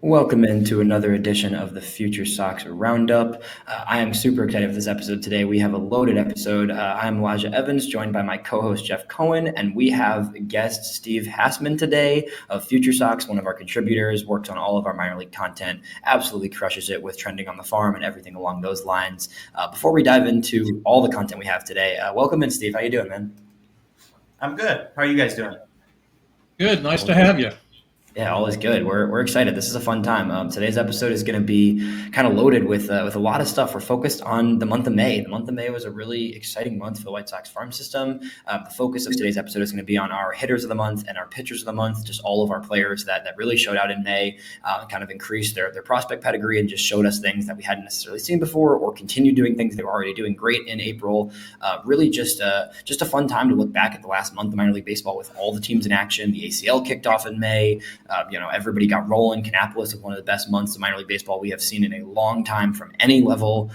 Welcome into another edition of the FutureSox RoundUp. I am super excited for this episode today. We have a loaded episode. I'm Elijah Evans, joined by my co-host Jeff Cohen, and we have guest Steve Hasman today of FutureSox, one of our contributors, works on all of our minor league content, absolutely crushes it with trending on the farm and everything along those lines. Before we dive into all the content we have today, welcome in, Steve. How you doing, man? I'm good. How are you guys doing? Good. Nice to have you. Yeah, all is good. We're excited. This is a fun time. Today's episode is going to be kind of loaded with a lot of stuff. We're focused on the month of May. The month of May was a really exciting month for the White Sox farm system. The focus of today's episode is going to be on our hitters of the month and our pitchers of the month, just all of our players that really showed out in May, kind of increased their prospect pedigree and just showed us things that we hadn't necessarily seen before or continued doing things they were already doing great in April. Really just a fun time to look back at the last month of minor league baseball with all the teams in action. The ACL kicked off in May. Everybody got rolling. Kannapolis with one of the best months of minor league baseball we have seen in a long time from any level.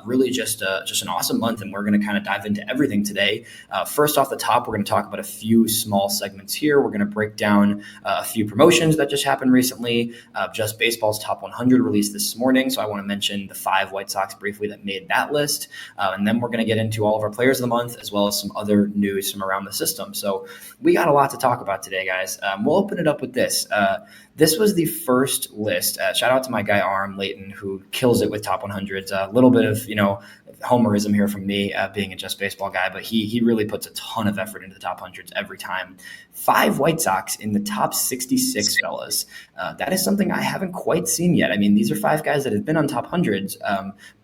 Really just an awesome month, and we're going to kind of dive into everything today. First off the top, we're going to talk about a few small segments here. We're going to break down a few promotions that just happened recently. Just Baseball's Top 100 released this morning, so I want to mention the 5 White Sox briefly that made that list. And then we're going to get into all of our players of the month, as well as some other news from around the system. So we got a lot to talk about today, guys. We'll open it up with this. This was the first list. Shout out to my guy, Arm Layton, who kills it with top 100s. A little bit of, homerism here from me being a Just Baseball guy, but he really puts a ton of effort into the top 100s every time. 5 White Sox in the top 66, fellas. That is something I haven't quite seen yet. I mean, these are 5 guys that have been on top 100s,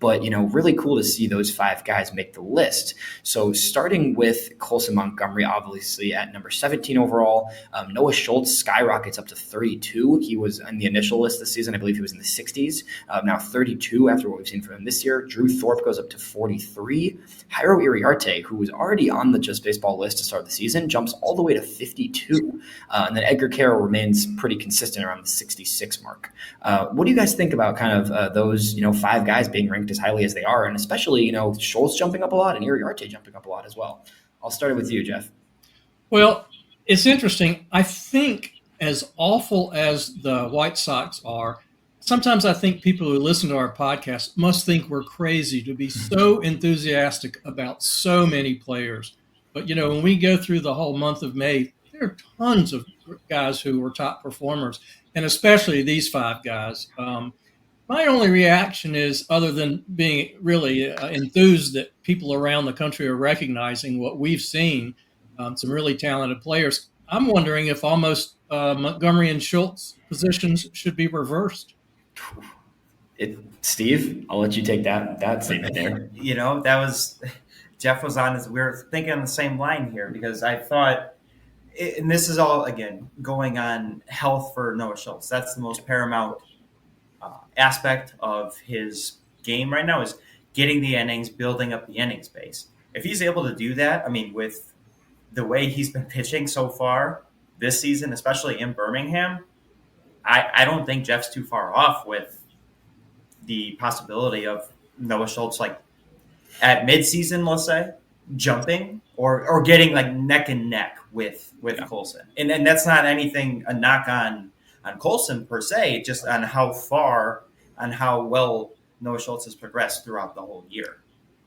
but, really cool to see those 5 guys make the list. So starting with Colson Montgomery, obviously at number 17 overall. Noah Schultz skyrockets up to 32. He was in the initial list this season. I believe he was in the 60s. Now 32 after what we've seen from him this year. Drew Thorpe goes up to 43. Jairo Iriarte, who was already on the Just Baseball list to start the season, jumps all the way to 52. And then Edgar Carroll remains pretty consistent around the 66 mark. What do you guys think about kind of those, 5 guys being ranked as highly as they are, and especially, Schultz jumping up a lot and Iriarte jumping up a lot as well? I'll start with you, Jeff. Well, it's interesting. I think as awful as the White Sox are, sometimes I think people who listen to our podcast must think we're crazy to be so enthusiastic about so many players. But, when we go through the whole month of May, there are tons of guys who were top performers, and especially these 5 guys. My only reaction is, other than being really enthused that people around the country are recognizing what we've seen, some really talented players, I'm wondering if almost Montgomery and Schultz positions should be reversed. Steve, I'll let you take that statement there. That was Jeff was on we were thinking on the same line here, because I thought, and this is all again going on health for Noah Schultz. That's the most paramount aspect of his game right now, is getting the innings, building up the innings base. If he's able to do that, I mean, with the way he's been pitching so far this season, especially in Birmingham, I don't think Jeff's too far off with the possibility of Noah Schultz, like at midseason, let's say, jumping or getting like neck and neck with Colson. And that's not anything, a knock on Colson per se, just on how well Noah Schultz has progressed throughout the whole year.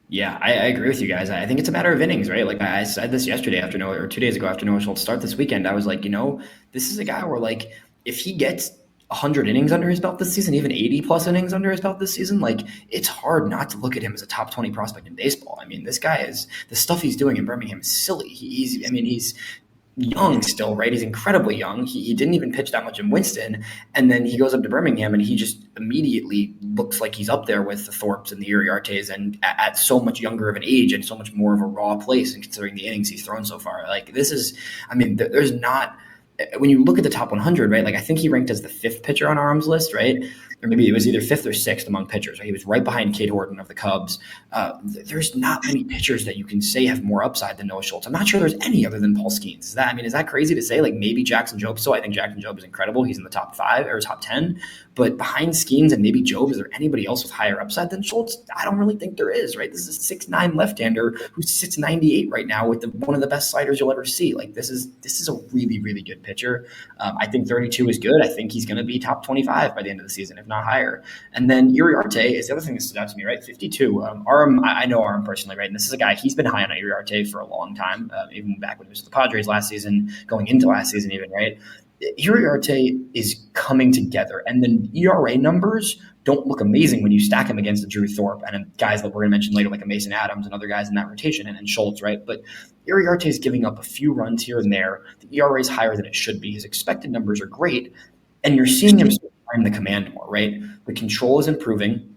Yeah, I agree with you guys. I think it's a matter of innings, right? Like I said this yesterday or 2 days ago after Noah Schultz start this weekend, I was like, this is a guy where, like, if he gets 100 innings under his belt this season, even 80 plus innings under his belt this season, like, it's hard not to look at him as a top 20 prospect in baseball. I mean, this guy the stuff he's doing in Birmingham is silly. He's young still, right? He's incredibly young. He didn't even pitch that much in Winston. And then he goes up to Birmingham and he just immediately looks like he's up there with the Thorpes and the Iriartes, and at so much younger of an age and so much more of a raw place, and considering the innings he's thrown so far. Like, there's not, when you look at the top 100, right? Like, I think he ranked as the 5th pitcher on Arm's list, right? Or maybe it was either 5th or 6th among pitchers. Right? He was right behind Cade Horton of the Cubs. There's not many pitchers that you can say have more upside than Noah Schultz. I'm not sure there's any other than Paul Skeens. Is that crazy to say? Like, maybe Jackson Jobe. So I think Jackson Jobe is incredible. He's in the top 5 or top 10. But behind Skeens and maybe Jobe, is there anybody else with higher upside than Schultz? I don't really think there is, right? This is a 6'9" left-hander who sits 98 right now with one of the best sliders you'll ever see. Like, this is a really, really good pitcher. I think 32 is good. I think he's going to be top 25 by the end of the season, if not higher. And then Uriarte is the other thing that stood out to me, right? 52. I know Aram personally, right? And this is a guy, he's been high on Uriarte for a long time, even back when he was with the Padres last season, going into last season even, right? Uriarte is coming together, and the ERA numbers don't look amazing when you stack him against a Drew Thorpe and guys that we're going to mention later, like a Mason Adams and other guys in that rotation, and Schultz, right? But Uriarte is giving up a few runs here and there. The ERA is higher than it should be. His expected numbers are great, and you're seeing him find the command more, right? The control is improving.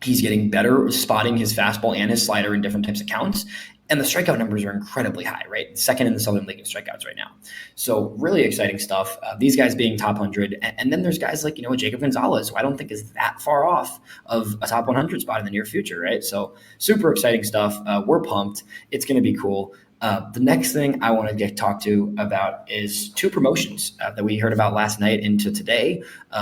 He's getting better spotting his fastball and his slider in different types of counts. And the strikeout numbers are incredibly high, right? Second in the Southern League in strikeouts right now. So really exciting stuff. These guys being top 100. And then there's guys like, Jacob Gonzalez, who I don't think is that far off of a top 100 spot in the near future, right? So super exciting stuff. We're pumped. It's going to be cool. The next thing I want to talk to about is two promotions that we heard about last night into today.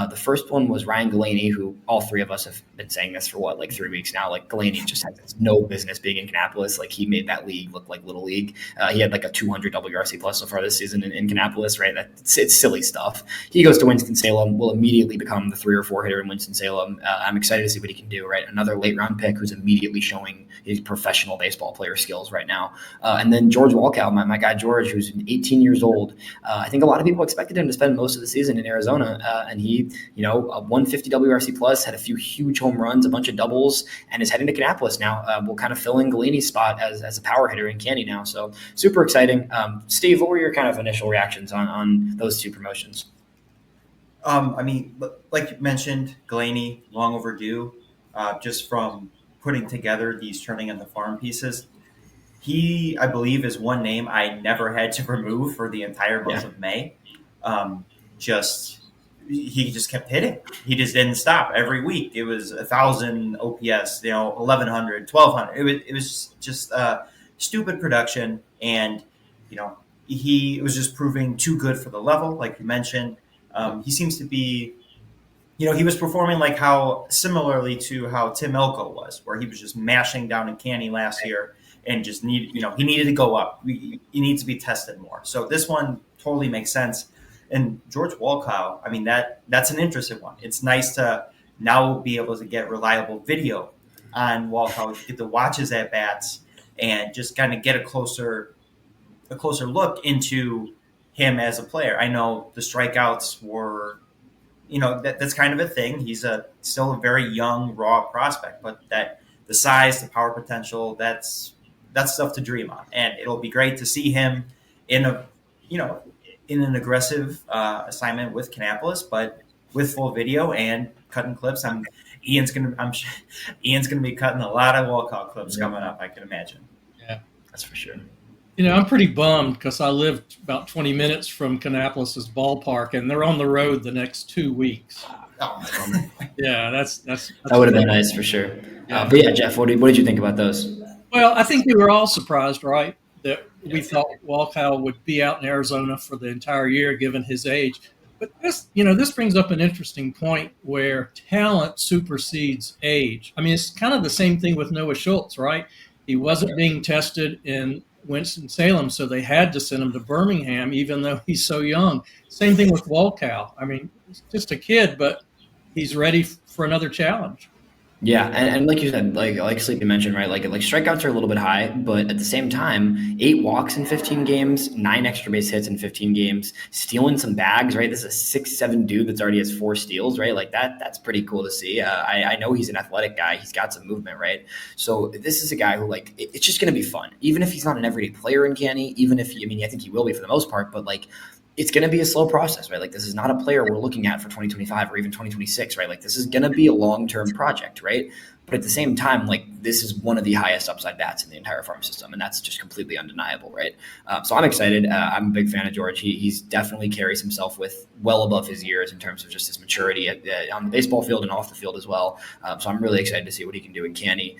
The first one was Ryan Galanie, who all three of us have been saying this for 3 weeks now. Like, Galanie just has no business being in Kannapolis. Like, he made that league look like Little League. He had like a 200 WRC plus so far this season in Kannapolis, right? It's silly stuff. He goes to Winston-Salem, will immediately become the 3 or 4 hitter in Winston-Salem. I'm excited to see what he can do, right? Another late round pick who's immediately showing his professional baseball player skills right now. And then George Wolkow, my guy George, who's 18 years old. I think a lot of people expected him to spend most of the season in Arizona, and he, a 150 WRC plus, had a few huge home runs, a bunch of doubles, and is heading to Kannapolis now. Will kind of fill in Galanie's spot as a power hitter in Canny now. So super exciting. Steve, what were your kind of initial reactions on those two promotions? I mean, like you mentioned, Galanie, long overdue, just from putting together these turning into farm pieces. He, I believe, is one name I never had to remove for the entire month of May. He just kept hitting. He just didn't stop. Every week it was 1,000 OPS, 1,100, 1,200. It was just stupid production, and he was just proving too good for the level, like you mentioned. He seems to be. He was performing similarly to how Tim Elko was, where he was just mashing down in Canny last year and just he needed to go up. He needs to be tested more. So this one totally makes sense. And George Wolkow, I mean, that's an interesting one. It's nice to now be able to get reliable video on Wolkow, get to watch his at-bats and just kind of get a closer look into him as a player. I know the strikeouts were, that's kind of a thing. He's still a very young, raw prospect, but the size, the power potential, that's stuff to dream on. And it'll be great to see him in an aggressive assignment with Kannapolis, but with full video and cutting clips. Ian's gonna be cutting a lot of Wolkow clips coming up, I can imagine. Yeah, that's for sure. I'm pretty bummed because I live about 20 minutes from Kannapolis' ballpark, and they're on the road the next 2 weeks. Oh, yeah, that's that would have been nice for sure. Yeah. But yeah, Jeff, what did you think about those? Well, I think we were all surprised, right, that we thought Wolkow would be out in Arizona for the entire year, given his age. But this brings up an interesting point where talent supersedes age. I mean, it's kind of the same thing with Noah Schultz, right? He wasn't being tested in Winston-Salem, so they had to send him to Birmingham, even though he's so young. Same thing with Wolkow. I mean, he's just a kid, but he's ready for another challenge. Yeah, and like you said, like Sleepy mentioned, right? Like strikeouts are a little bit high, but at the same time, 8 walks in 15 games, 9 extra base hits in 15 games, stealing some bags, right? This is a 6'7" dude that's already has 4 steals, right? Like that's pretty cool to see. I know he's an athletic guy. He's got some movement, right? So this is a guy who it's just going to be fun, even if he's not an everyday player in Canny. Even if I think he will be for the most part, but it's going to be a slow process, right? Like, this is not a player we're looking at for 2025 or even 2026, right? Like, this is going to be a long-term project, right? But at the same time, this is one of the highest upside bats in the entire farm system, and that's just completely undeniable, right? So I'm excited. I'm a big fan of George. He's definitely carries himself with well above his years in terms of just his maturity on the baseball field and off the field as well. So I'm really excited to see what he can do in Canny.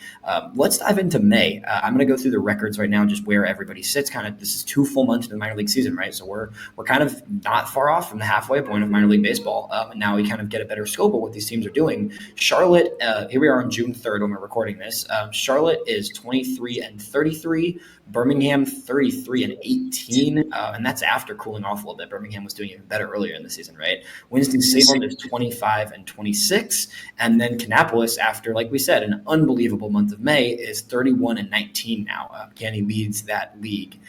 Let's dive into May. I'm going to go through the records right now, just where everybody sits. This is 2 full months of the minor league season, right? So we're kind of not far off from the halfway point of minor league baseball. And now we kind of get a better scope of what these teams are doing. Charlotte, here we are on June June 3rd when we're recording this. Charlotte is 23-33, Birmingham 33-18, and that's after cooling off a little bit. Birmingham was doing even better earlier in the season, right? Winston-Salem is 25-26, and then Kannapolis, after, like we said, an unbelievable month of May, is 31-19 now. Galanie leads that league,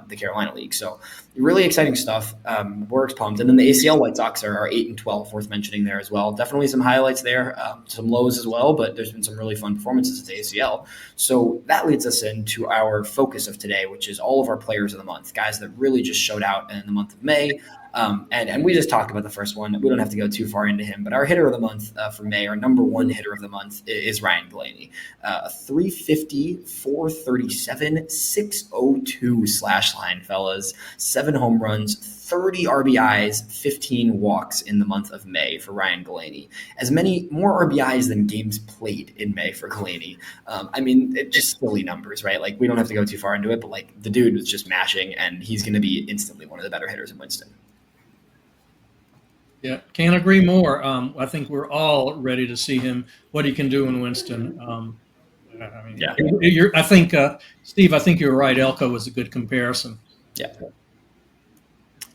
the Carolina League. So really exciting stuff. We're pumped. And then the ACL White Sox are 8-12, worth mentioning there as well. Definitely some highlights there, some lows as well, but there's been some really fun performances at the ACL. So that leads us into our focus of today, which is all of our players of the month, guys that really just showed out in the month of May. And we just talked about the first one. We don't have to go too far into him, but our hitter of the month for May, our number one hitter of the month is Ryan Galanie. 350, 437, 602 slash line, fellas. 7 home runs, 30 RBIs, 15 walks in the month of May for Ryan Galanie. As many more RBIs than games played in May for Galanie. It's just silly numbers, right? Like, we don't have to go too far into it, but like, the dude was just mashing, and he's going to be instantly one of the better hitters in Winston. Yeah, can't agree more. I think we're all ready to see what he can do in Winston. Yeah. Steve, I think you're right. Elko was a good comparison. Yeah.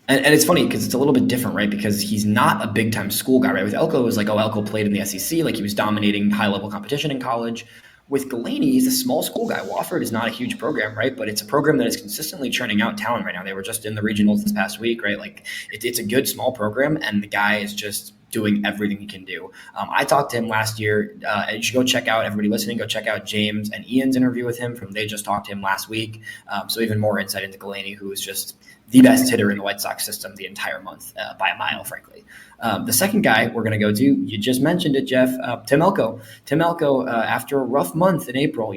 And it's funny because it's a little bit different, right? Because he's not a big-time school guy, right? With Elko, it was like, Elko played in the SEC, like he was dominating high-level competition in college. With Galanie, he's a small school guy. Wofford is not a huge program, right? But it's a program that is consistently churning out talent right now. They were just in the regionals this past week, right? Like, it's a good small program, and the guy is just doing everything he can do. I talked to him last year. You should go check out, everybody listening, go check out James and Ian's interview with him they just talked to him last week. So even more insight into Galanie, who is just the best hitter in the White Sox system the entire month by a mile, frankly. The second guy we're going to go to, you just mentioned it, Jeff, Tim Elko. Tim Elko, after a rough month in April,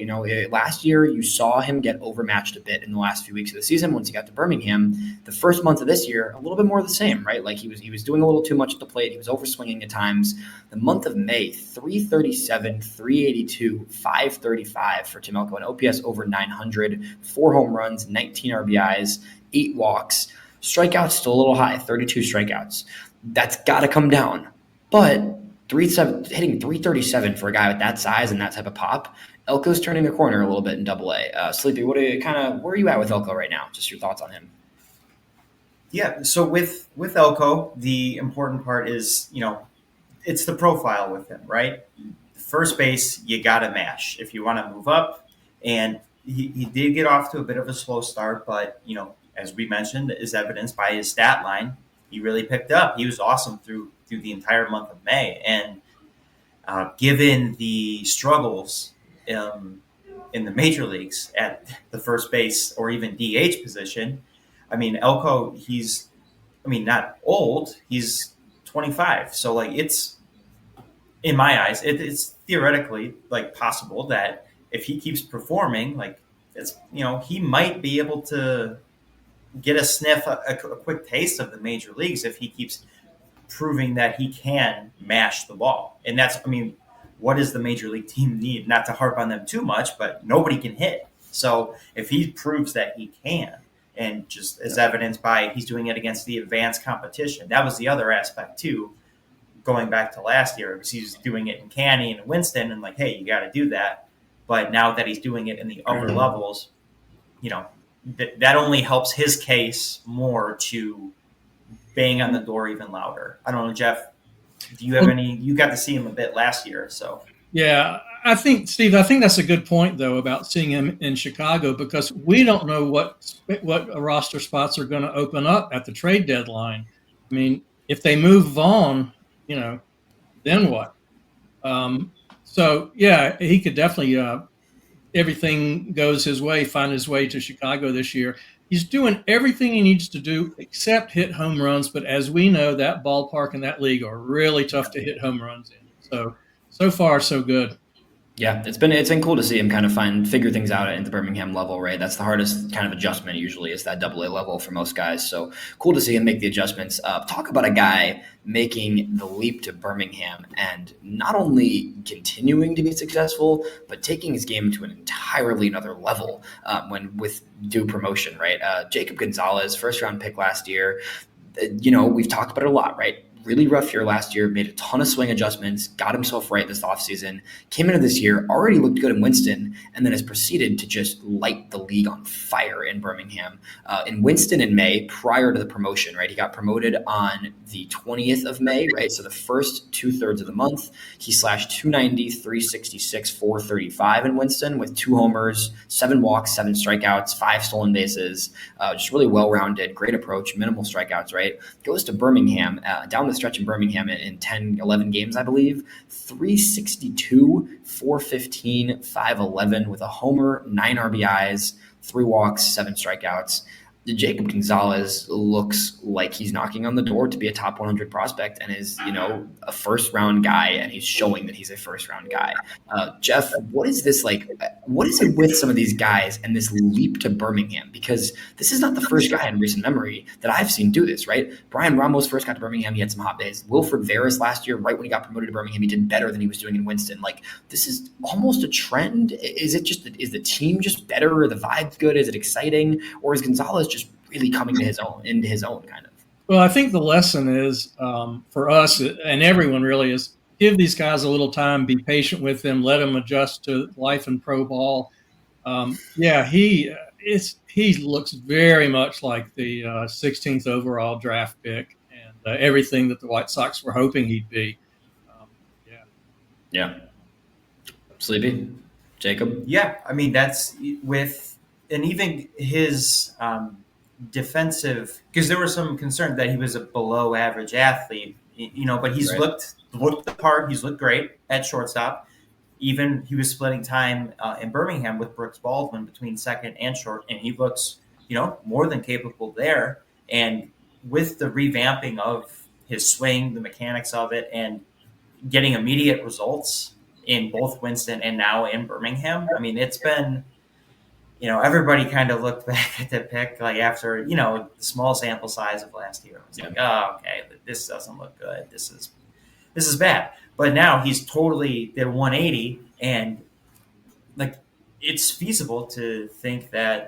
last year you saw him get overmatched a bit in the last few weeks of the season once he got to Birmingham. The first month of this year, a little bit more of the same, right? Like he was doing a little too much at the plate. He was overswinging at times. The month of May, 337, 382, 535 for Tim Elko, an OPS over 900, 4 home runs, 19 RBIs, 8 walks. Strikeouts still a little high, 32 strikeouts. That's got to come down. But hitting 337 for a guy with that size and that type of pop, Elko's turning the corner a little bit in Double-A. Sleepy, where are you at with Elko right now? Just your thoughts on him. Yeah, so with Elko, the important part is, it's the profile with him, right? First base, you got to mash if you want to move up. And he did get off to a bit of a slow start, but, as we mentioned, is evidenced by his stat line. He really picked up. He was awesome through the entire month of May. And given the struggles in the major leagues at the first base or even DH position, Elko, he's not old. He's 25. So, like, it's, in my eyes, it's theoretically, like, possible that if he keeps performing, like, it's, he might be able to get a sniff, a quick taste of the major leagues if he keeps proving that he can mash the ball. And that's, what does the major league team need? Not to harp on them too much, but nobody can hit. So if he proves that he can, and just as evidenced by he's doing it against the advanced competition, that was the other aspect too, going back to last year, because he's doing it in Canny and Winston, and like, hey, you got to do that. But now that he's doing it in the upper levels, that only helps his case more to bang on the door even louder. I don't know, Jeff, do you have any? You got to see him a bit last year, so. Yeah, I think, Steve, that's a good point, though, about seeing him in Chicago, because we don't know what roster spots are going to open up at the trade deadline. If they move Vaughn, then what? So, yeah, he could definitely everything goes his way, find his way to Chicago this year. He's doing everything he needs to do except hit home runs. But as we know, that ballpark and that league are really tough to hit home runs in. So far, so good. Yeah, it's been cool to see him kind of figure things out at the Birmingham level, right? That's the hardest kind of adjustment usually, is that Double-A level for most guys. So cool to see him make the adjustments. Talk about a guy making the leap to Birmingham and not only continuing to be successful, but taking his game to an entirely another level with due promotion, right? Jacob Gonzalez, first round pick last year. We've talked about it a lot, right? really rough year last year, made a ton of swing adjustments, got himself right this offseason, came into this year, already looked good in Winston, and then has proceeded to just light the league on fire in Birmingham. In Winston in May, prior to the promotion, right? He got promoted on the 20th of May, right? So the first 2/3 of the month, he slashed 290, 366, 435 in Winston with 2 homers, 7 walks, 7 strikeouts, 5 stolen bases, just really well-rounded, great approach, minimal strikeouts, right? Goes to Birmingham, down the stretch in Birmingham in 10, 11 games, I believe, 362, 415, 511 with a homer, 9 RBIs, 3 walks, 7 strikeouts. Jacob Gonzalez looks like he's knocking on the door to be a top 100 prospect and is, a first round guy, and he's showing that he's a first round guy. Jeff, what is this like? What is it with some of these guys and this leap to Birmingham? Because this is not the first guy in recent memory that I've seen do this, right? Brian Ramos first got to Birmingham. He had some hot days. Wilfred Veras last year, right when he got promoted to Birmingham, he did better than he was doing in Winston. Like, this is almost a trend. Is the team just better? Are the vibes good? Is it exciting? Or is Gonzalez just really coming to into his own kind of? Well, I think the lesson is for us and everyone really is give these guys a little time, be patient with them, let them adjust to life in pro ball. He looks very much like the 16th overall draft pick and everything that the White Sox were hoping he'd be. Yeah. Sleepy, Jacob. Yeah, I mean that's and even his defensive, because there was some concern that he was a below average athlete, but he's right. looked the part. He's looked great at shortstop. Even he was splitting time in Birmingham with Brooks Baldwin between second and short, and he looks, more than capable there. And with the revamping of his swing, the mechanics of it, and getting immediate results in both Winston and now in Birmingham, I mean, it's been, everybody kind of looked back at the pick like after, the small sample size of last year. It's like, oh, okay, this doesn't look good. This is bad. But now he's totally did 180, and like it's feasible to think that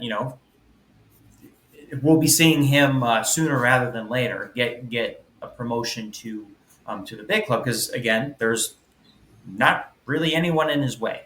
we'll be seeing him sooner rather than later get a promotion to the big club, because again, there's not really anyone in his way.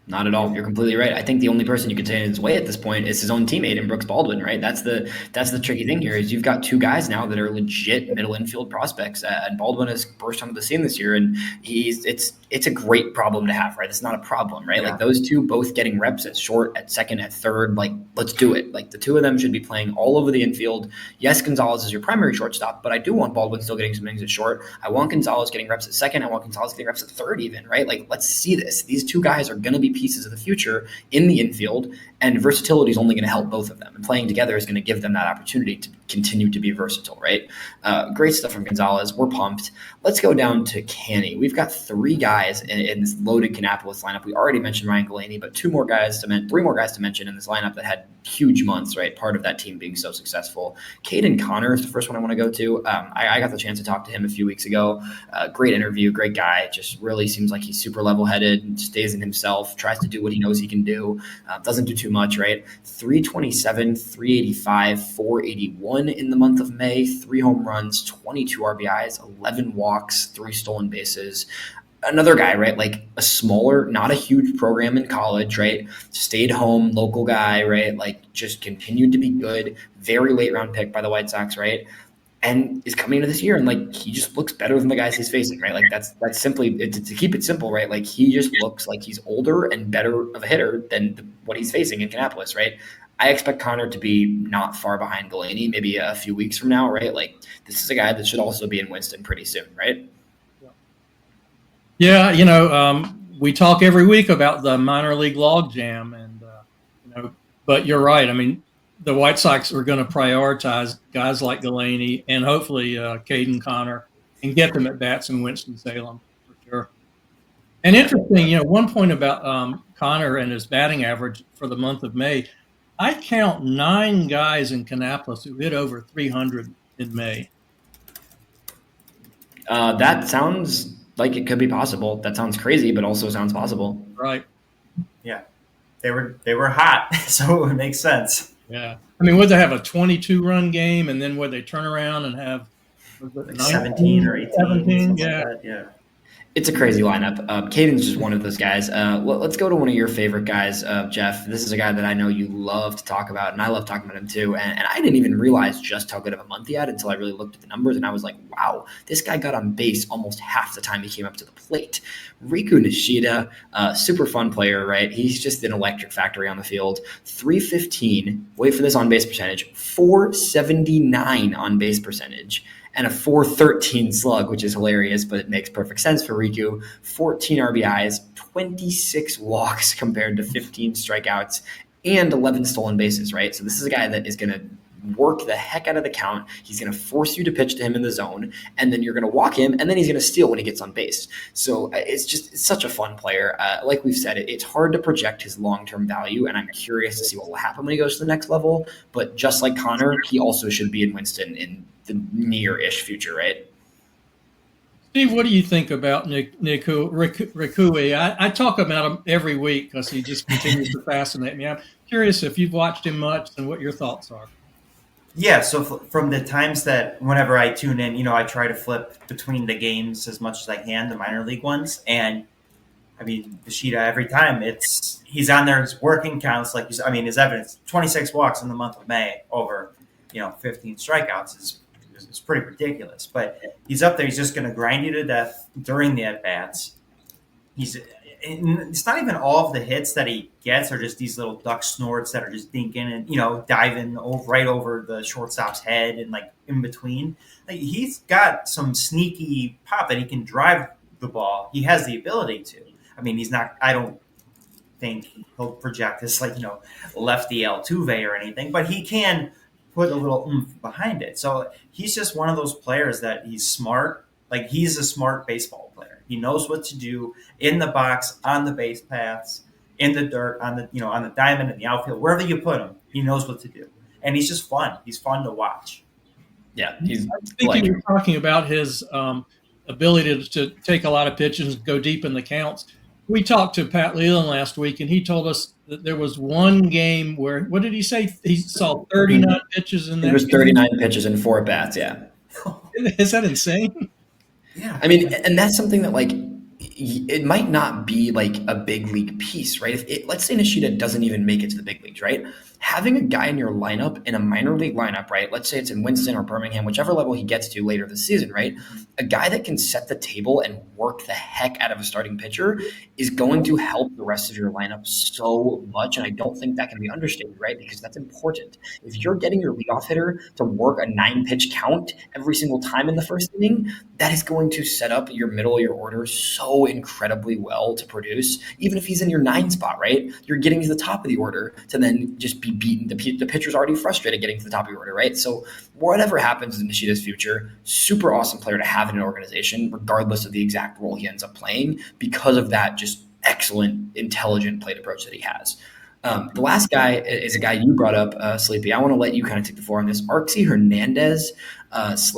Not at all. You're completely right. I think the only person you could say in his way at this point is his own teammate in Brooks Baldwin, right? That's the tricky thing here is you've got 2 guys now that are legit middle infield prospects, and Baldwin has burst onto the scene this year, and it's a great problem to have, right? It's not a problem, right? Yeah. Like those 2 both getting reps at short, at second, at third, like let's do it. Like the 2 of them should be playing all over the infield. Yes, Gonzalez is your primary shortstop, but I do want Baldwin still getting some innings at short. I want Gonzalez getting reps at second. I want Gonzalez getting reps at third even, right? Like let's see this. These 2 guys are going to be pieces of the future in the infield, and versatility is only going to help both of them, and playing together is going to give them that opportunity to continue to be versatile, right? Great stuff from Gonzalez. We're pumped. Let's go down to Canny. We've got 3 guys in this loaded Kannapolis lineup. We already mentioned Ryan Galanie, but 3 more guys to mention in this lineup that had huge months, right? Part of that team being so successful. Caden Connor is the first one I want to go to. I got the chance to talk to him a few weeks ago. Great interview, great guy. Just really seems like he's super level-headed, stays in himself, tries to do what he knows he can do, doesn't do too much, right? 327, 385, 481 in the month of May, 3 home runs, 22 RBIs, 11 walks, 3 stolen bases. Another guy, right? Like a smaller, not a huge program in college, right? Stayed home, local guy, right? Like just continued to be good. Very late round pick by the White Sox, right? And is coming into this year and like he just looks better than the guys he's facing, right? Like that's simply to keep it simple, right? Like he just looks like he's older and better of a hitter than what he's facing in Kannapolis, right? I expect Connor to be not far behind Galanie, maybe a few weeks from now, right? Like this is a guy that should also be in Winston pretty soon, right? Yeah, we talk every week about the minor league log jam, and but you're right. I mean, the White Sox are going to prioritize guys like Galanie and hopefully Caden Connor and get them at bats in Winston-Salem for sure. And interesting, one point about Connor and his batting average for the month of May. I count 9 guys in Kannapolis who hit over 300 in May. That sounds like it could be possible. That sounds crazy, but also sounds possible. Right. Yeah. They were hot, so it makes sense. Yeah. I mean, would they have a 22-run game, and then would they turn around and have Was it like 17 or 18, 17? something Yeah. like that. Yeah. It's a crazy lineup. Caden's just one of those guys. Let's go to one of your favorite guys, Jeff. This is a guy that I know you love to talk about, and I love talking about him too. And I didn't even realize just how good of a month he had until I really looked at the numbers, and I was like, wow, this guy got on base almost half the time he came up to the plate. Riku Nishida, super fun player, right? He's just an electric factory on the field. 315, wait for this on base percentage, 479 on base percentage, and a 413 slug, which is hilarious, but it makes perfect sense for Riku. 14 RBIs, 26 walks compared to 15 strikeouts, and 11 stolen bases, right? So this is a guy that is going to work the heck out of the count. He's going to force you to pitch to him in the zone, and then you're going to walk him, and then he's going to steal when he gets on base. So it's such a fun player. Like we've said, it's hard to project his long-term value, and I'm curious to see what will happen when he goes to the next level. But just like Connor, he also should be in Winston in the near-ish future, right? Steve, what do you think about Rikui? I talk about him every week because he just continues to fascinate me. I'm curious if you've watched him much and what your thoughts are. Yeah, so from the times that whenever I tune in, I try to flip between the games as much as I can, the minor league ones. And I mean, Nishida, every time he's on there, his working counts, his evidence, 26 walks in the month of May over, 15 strikeouts is pretty ridiculous. But he's up there. He's just going to grind you to death during the at-bats. It's not even all of the hits that he gets are just these little duck snorts that are just dinking and, diving right over the shortstop's head and, in between. He's got some sneaky pop that he can drive the ball. He has the ability to. I mean, I don't think he'll project this, lefty Altuve or anything, but he can put a little oomph behind it. So he's just one of those players that he's smart. He's a smart baseball player. He knows what to do in the box, on the base paths, in the dirt, on the diamond, in the outfield, wherever you put him, he knows what to do. And he's just fun. He's fun to watch. Yeah. I think you were talking about his ability to take a lot of pitches and go deep in the counts. We talked to Pat Leland last week, and he told us that there was one game where, what did he say? He saw 39 pitches in that. It was 39 pitches and 4 bats, yeah. Is that insane? Yeah. I mean, and that's something that it might not be a big league piece, right? Let's say Nishida doesn't even make it to the big leagues, right? Having a guy in your lineup, in a minor league lineup, right? Let's say it's in Winston or Birmingham, whichever level he gets to later this season, right? A guy that can set the table and work the heck out of a starting pitcher is going to help the rest of your lineup so much. And I don't think that can be understated, right? Because that's important. If you're getting your leadoff hitter to work a 9-pitch count every single time in the first inning, that is going to set up your middle of your order so incredibly well to produce. Even if he's in your 9 spot, right? You're getting to the top of the order to then just be beaten. The pitcher's already frustrated getting to the top of your order, right? So whatever happens in Nishida's future, super awesome player to have in an organization, regardless of the exact role he ends up playing, because of that just excellent, intelligent plate approach that he has. The last guy is a guy you brought up, Sleepy. I want to let you kind of take the floor on this. Arxie Hernandez,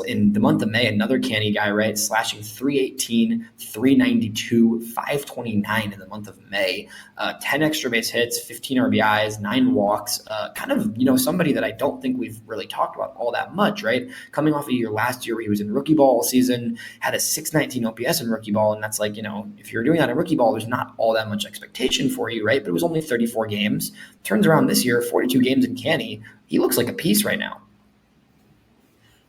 in the month of May, another canny guy, right? Slashing 318, 392, 529 in the month of May. 10 extra base hits, 15 RBIs, 9 walks. Kind of, somebody that I don't think we've really talked about all that much, right? Coming off a year last year where he was in rookie ball all season, had a 619 OPS in rookie ball, and that's if you're doing that in rookie ball, there's not all that much expectation for you, right? But it was only 34 games. Turns around this year, 42 games in canny. He looks like a piece right now.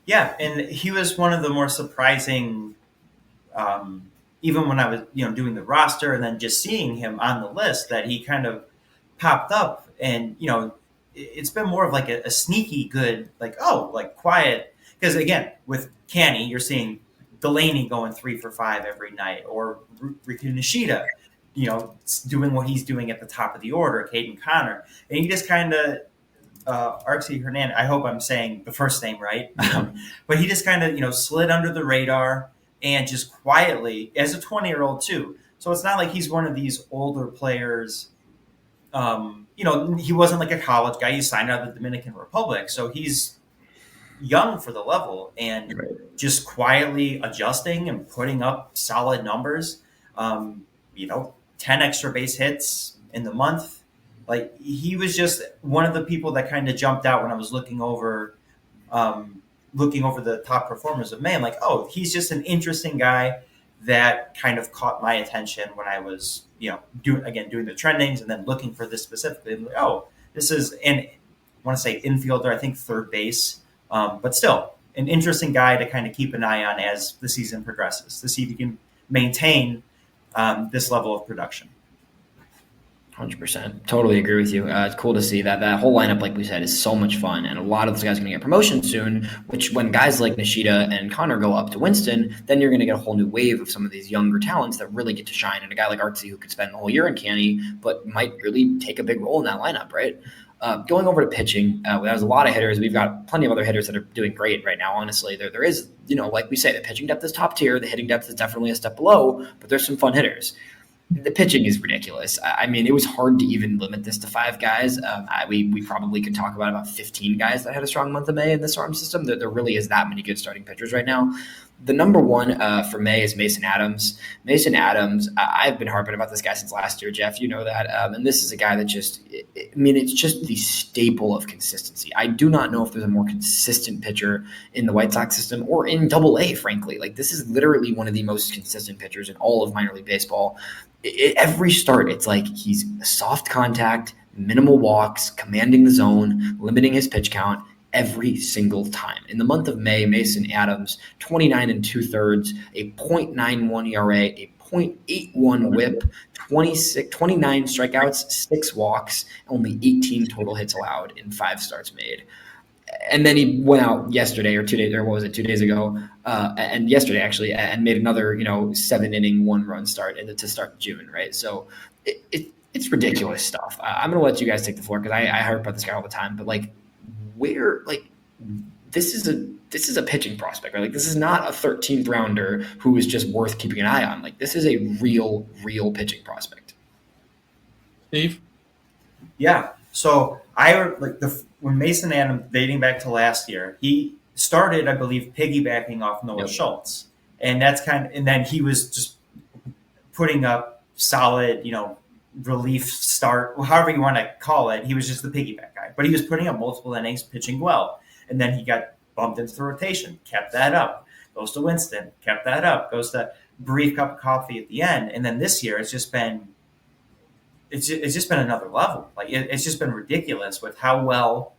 Yeah, and he was one of the more surprising, even when I was, doing the roster and then just seeing him on the list, that he kind of popped up. And, it's been more of a sneaky good, quiet. Because, again, with Canny, you're seeing Galanie going 3 for 5 every night, or Riku Nishida, doing what he's doing at the top of the order, Caden Connor. And he just kind of, Arxie Hernandez, I hope I'm saying the first name right, but he just kind of, slid under the radar and just quietly, as a 20-year-old too. So it's not like he's one of these older players. He wasn't like a college guy. He signed out of the Dominican Republic. So he's young for the level and just quietly adjusting and putting up solid numbers. 10 extra base hits in the month. He was just one of the people that kind of jumped out when I was looking over, looking over the top performers of May, I'm like, oh, he's just an interesting guy that kind of caught my attention when I was, doing the trendings and then looking for this specifically. Like, oh, this is I want to say infielder, I think third base, but still an interesting guy to kind of keep an eye on as the season progresses to see if he can maintain this level of production. 100%. Totally agree with you. It's cool to see that whole lineup, like we said, is so much fun. And a lot of those guys are going to get promotion soon, which when guys like Nishida and Connor go up to Winston, then you're going to get a whole new wave of some of these younger talents that really get to shine. And a guy like Artsy who could spend the whole year in Canny, but might really take a big role in that lineup, right? Going over to pitching, there's a lot of hitters. We've got plenty of other hitters that are doing great right now, honestly. There is, like we say, the pitching depth is top tier. The hitting depth is definitely a step below, but there's some fun hitters. The pitching is ridiculous. I mean, it was hard to even limit this to 5 guys. We probably could talk about 15 guys that had a strong month of May in this farm system. There really is that many good starting pitchers right now. The number one for May is Mason Adams. Mason Adams, I've been harping about this guy since last year, Jeff. You know that. And this is a guy that it's just the staple of consistency. I do not know if there's a more consistent pitcher in the White Sox system or in Double-A, frankly. Like, this is literally one of the most consistent pitchers in all of minor league baseball. Every start, it's like he's soft contact, minimal walks, commanding the zone, limiting his pitch count every single time. In the month of May, Mason Adams, 29 2/3, a .91 ERA, a .81 whip, 29 strikeouts, 6 walks, only 18 total hits allowed in 5 starts made. And then he went out yesterday or 2 days, or what was it, 2 days ago, and yesterday actually, and made another 7-inning 1-run start to start June, right? So it's ridiculous stuff. I'm going to let you guys take the floor because I harp about this guy all the time, but this is a pitching prospect, right? Like, this is not a 13th rounder who is just worth keeping an eye on. Like, this is a real pitching prospect. Steve? Yeah. So when Mason Adams, dating back to last year, he started, I believe, piggybacking off Noah Schultz, and and then he was just putting up solid, relief start, however you want to call it. He was just the piggyback guy, but he was putting up multiple innings, pitching well, and then he got bumped into the rotation, kept that up, goes to Winston, kept that up, goes to brief cup of coffee at the end, and then this year it's just been another level. Like, it's just been ridiculous with how well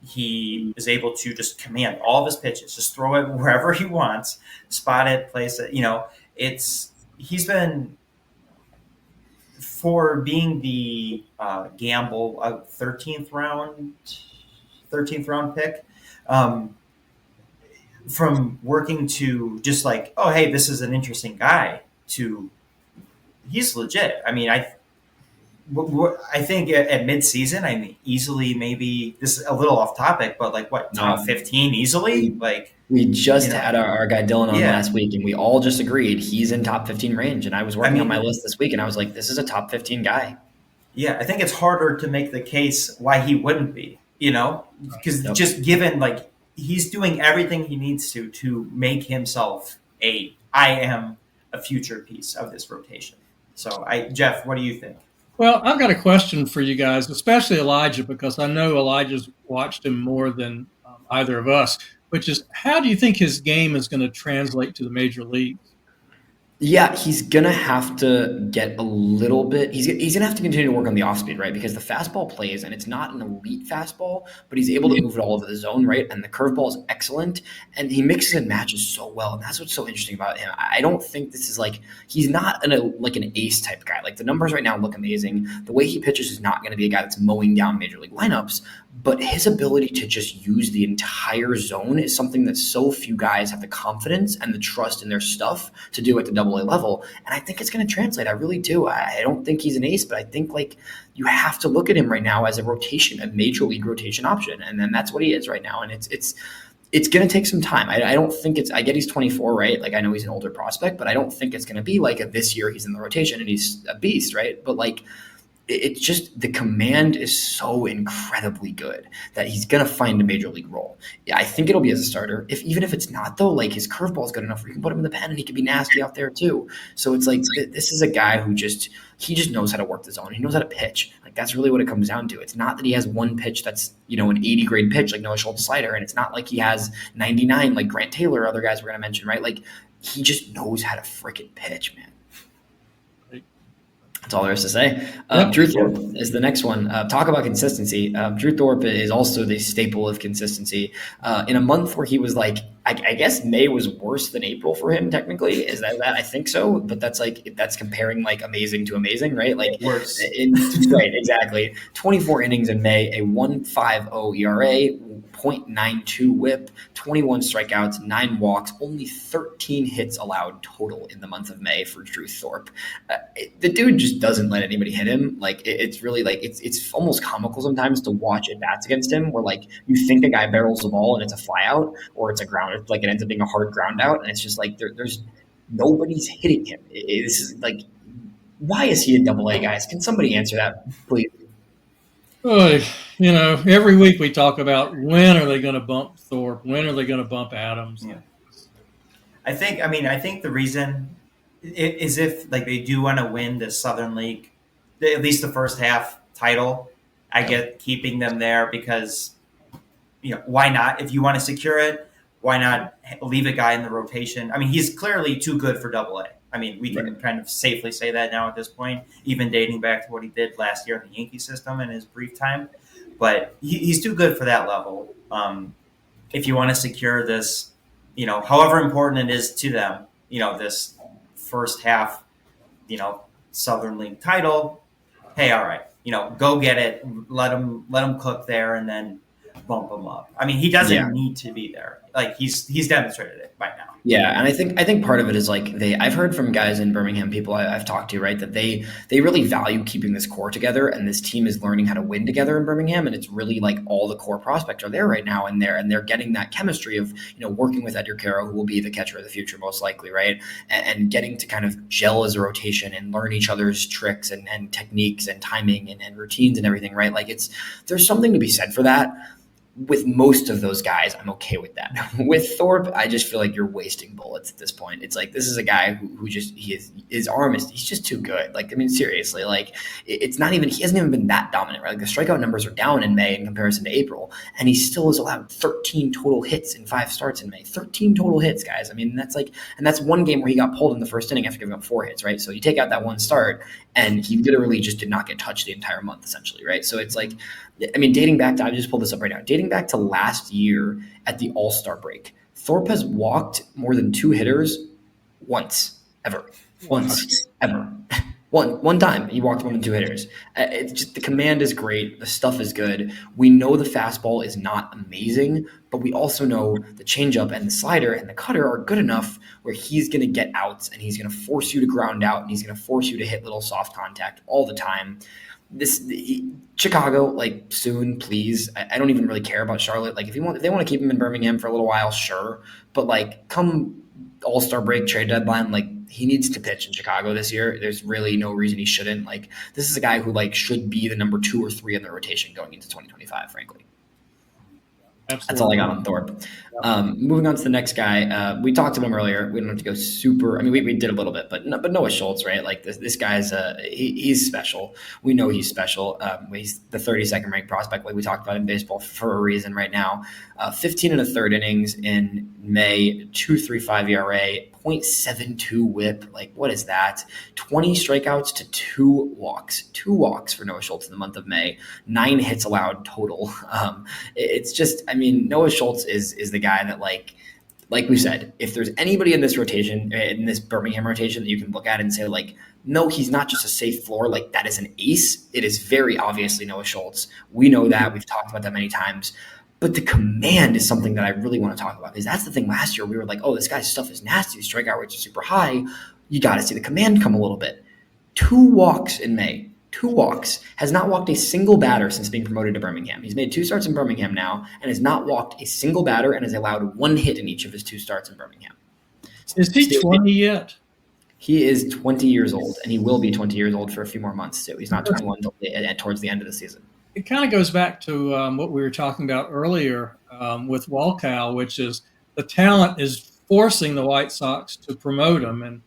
he is able to just command all of his pitches, just throw it wherever he wants, spot it, place it. He's been, for being the gamble 13th round pick, from working to just like, oh, hey, this is an interesting guy, to he's legit. I mean, I think at mid-season, I mean, easily, maybe this is a little off topic, but top 15 easily. Like, we just had our guy Dylan on last week, and we all just agreed he's in top 15 range. And I was working on my list this week, and I was like, this is a top 15 guy. Yeah, I think it's harder to make the case why he wouldn't be. Because just given he's doing everything he needs to make himself I am a future piece of this rotation. So, Jeff, what do you think? Well, I've got a question for you guys, especially Elijah, because I know Elijah's watched him more than either of us, which is, how do you think his game is going to translate to the major leagues? Yeah, he's going to have to get a little bit – he's going to have to continue to work on the off-speed, right? Because the fastball plays, and it's not an elite fastball, but he's able to move it all over the zone, right? And the curveball is excellent, and he mixes and matches so well, and that's what's so interesting about him. I don't think this is he's not an ace-type guy. Like, the numbers right now look amazing. The way he pitches is not going to be a guy that's mowing down major league lineups, but his ability to just use the entire zone is something that so few guys have the confidence and the trust in their stuff to do at the Double-A level. And I think it's going to translate. I really do. I don't think he's an ace, but I think you have to look at him right now as a major league rotation option. And then that's what he is right now. And it's going to take some time. I don't think I get he's 24, right? Like, I know he's an older prospect, but I don't think it's going to be this year he's in the rotation and he's a beast, right? But it's just the command is so incredibly good that he's going to find a major league role. I think it'll be as a starter. Even if it's not, though, like his curveball is good enough where you can put him in the pen and he can be nasty out there too. So it's like this is a guy who just knows how to work the zone. He knows how to pitch. Like that's really what it comes down to. It's not that he has one pitch that's an 80 grade pitch like Noah Schultz slider, and it's not like he has 99 like Grant Taylor or other guys we're going to mention, right? Like he just knows how to freaking pitch, man. That's all there is to say. Drew Thorpe is the next one. Talk about consistency. Drew Thorpe is also the staple of consistency. In a month where he was like, I guess May was worse than April for him, technically. Is that? I think so. But that's comparing like amazing to amazing, right? Like worse. Right, exactly. 24 innings in May, a 1.50 ERA, 0.92 whip, 21 strikeouts, 9 walks, only 13 hits allowed total in the month of May for Drew Thorpe. The dude just doesn't let anybody hit him. Like it's really like it's almost comical sometimes to watch at bats against him, where like you think a guy barrels the ball and it's a fly out or it's a ground, like it ends up being a hard ground out, and it's just like there's nobody's hitting him. This is like, why is he a AA, guys? Can somebody answer that, please? Every week we talk about when are they going to bump Thorpe? When are they going to bump Adams? Yeah. I think the reason is if like they do want to win the Southern League, at least the first half title, I get keeping them there because, why not? If you want to secure it, why not leave a guy in the rotation? I mean, he's clearly too good for AA. I mean, we can kind of safely say that now at this point, even dating back to what he did last year in the Yankee system in his brief time. But he's too good for that level. If you want to secure this, however important it is to them, this first half, Southern League title, hey, all right, go get it, let him cook there, and then bump him up. I mean, he doesn't need to be there. Like he's demonstrated it by now. Yeah, and I think part of it is like I've heard from guys in Birmingham, people I've talked to, right, that they really value keeping this core together, and this team is learning how to win together in Birmingham, and it's really like all the core prospects are there right now, and they're getting that chemistry of working with Edgar Caro, who will be the catcher of the future most likely, right, and getting to kind of gel as a rotation and learn each other's tricks and techniques and timing and routines and everything, right? Like there's something to be said for that. With most of those guys, I'm okay with that. With Thorpe, I just feel like you're wasting bullets at this point. It's like this is a guy who just his arm is he's just too good. Like I mean, seriously, like it's not even he hasn't even been that dominant. Right? Like the strikeout numbers are down in May in comparison to April, and he still has allowed 13 total hits in 5 starts in May. 13 total hits, guys. I mean, that's one game where he got pulled in the first inning after giving up 4 hits. Right, so you take out that one start, and he literally just did not get touched the entire month, essentially. Right, so it's like. I mean, dating back to, I just pulled this up right now, dating back to last year at the All-Star break, Thorpe has walked more than 2 hitters once, ever. Once, ever. One time he walked more than 2 hitters. It's just the command is great. The stuff is good. We know the fastball is not amazing, but we also know the changeup and the slider and the cutter are good enough where he's going to get outs and he's going to force you to ground out and he's going to force you to hit little soft contact all the time. Chicago, like soon, please. I don't even really care about Charlotte. Like if they want to keep him in Birmingham for a little while, sure. But like come All-Star break, trade deadline, like he needs to pitch in Chicago this year. There's really no reason he shouldn't. Like this is a guy who like should be the number 2 or 3 in the rotation going into 2025, frankly. Absolutely. That's all I got on Thorpe. Moving on to the next guy. We talked to him earlier. We don't have to go super. I mean, we did a little bit, but Noah Schultz, right? Like this guy's he's special. We know he's special. He's the 32nd ranked prospect, like we talked about in baseball, for a reason right now. 15 1/3 innings in May, 2.35 ERA, 0.72 whip. Like, what is that? 20 strikeouts to 2 walks. 2 walks for Noah Schultz in the month of May. 9 hits allowed total. It's just, I mean, Noah Schultz is the guy that like we said, if there's anybody in this rotation, in this Birmingham rotation that you can look at and say like, no, he's not just a safe floor. Like that is an ace. It is very obviously Noah Schultz. We know that. We've talked about that many times. But the command is something that I really want to talk about because that's the thing. Last year we were like, oh, this guy's stuff is nasty. His strikeout rates are super high. You got to see the command come a little bit. 2 walks in May. 2 walks. Has not walked a single batter since being promoted to Birmingham. He's made 2 starts in Birmingham now and has not walked a single batter and has allowed 1 hit in each of his 2 starts in Birmingham. Is he 20 yet? He is 20 years old, and he will be 20 years old for a few more months too. He's not 21 towards the end of the season. It kind of goes back to what we were talking about earlier with Wolkow, which is the talent is forcing the White Sox to promote him, and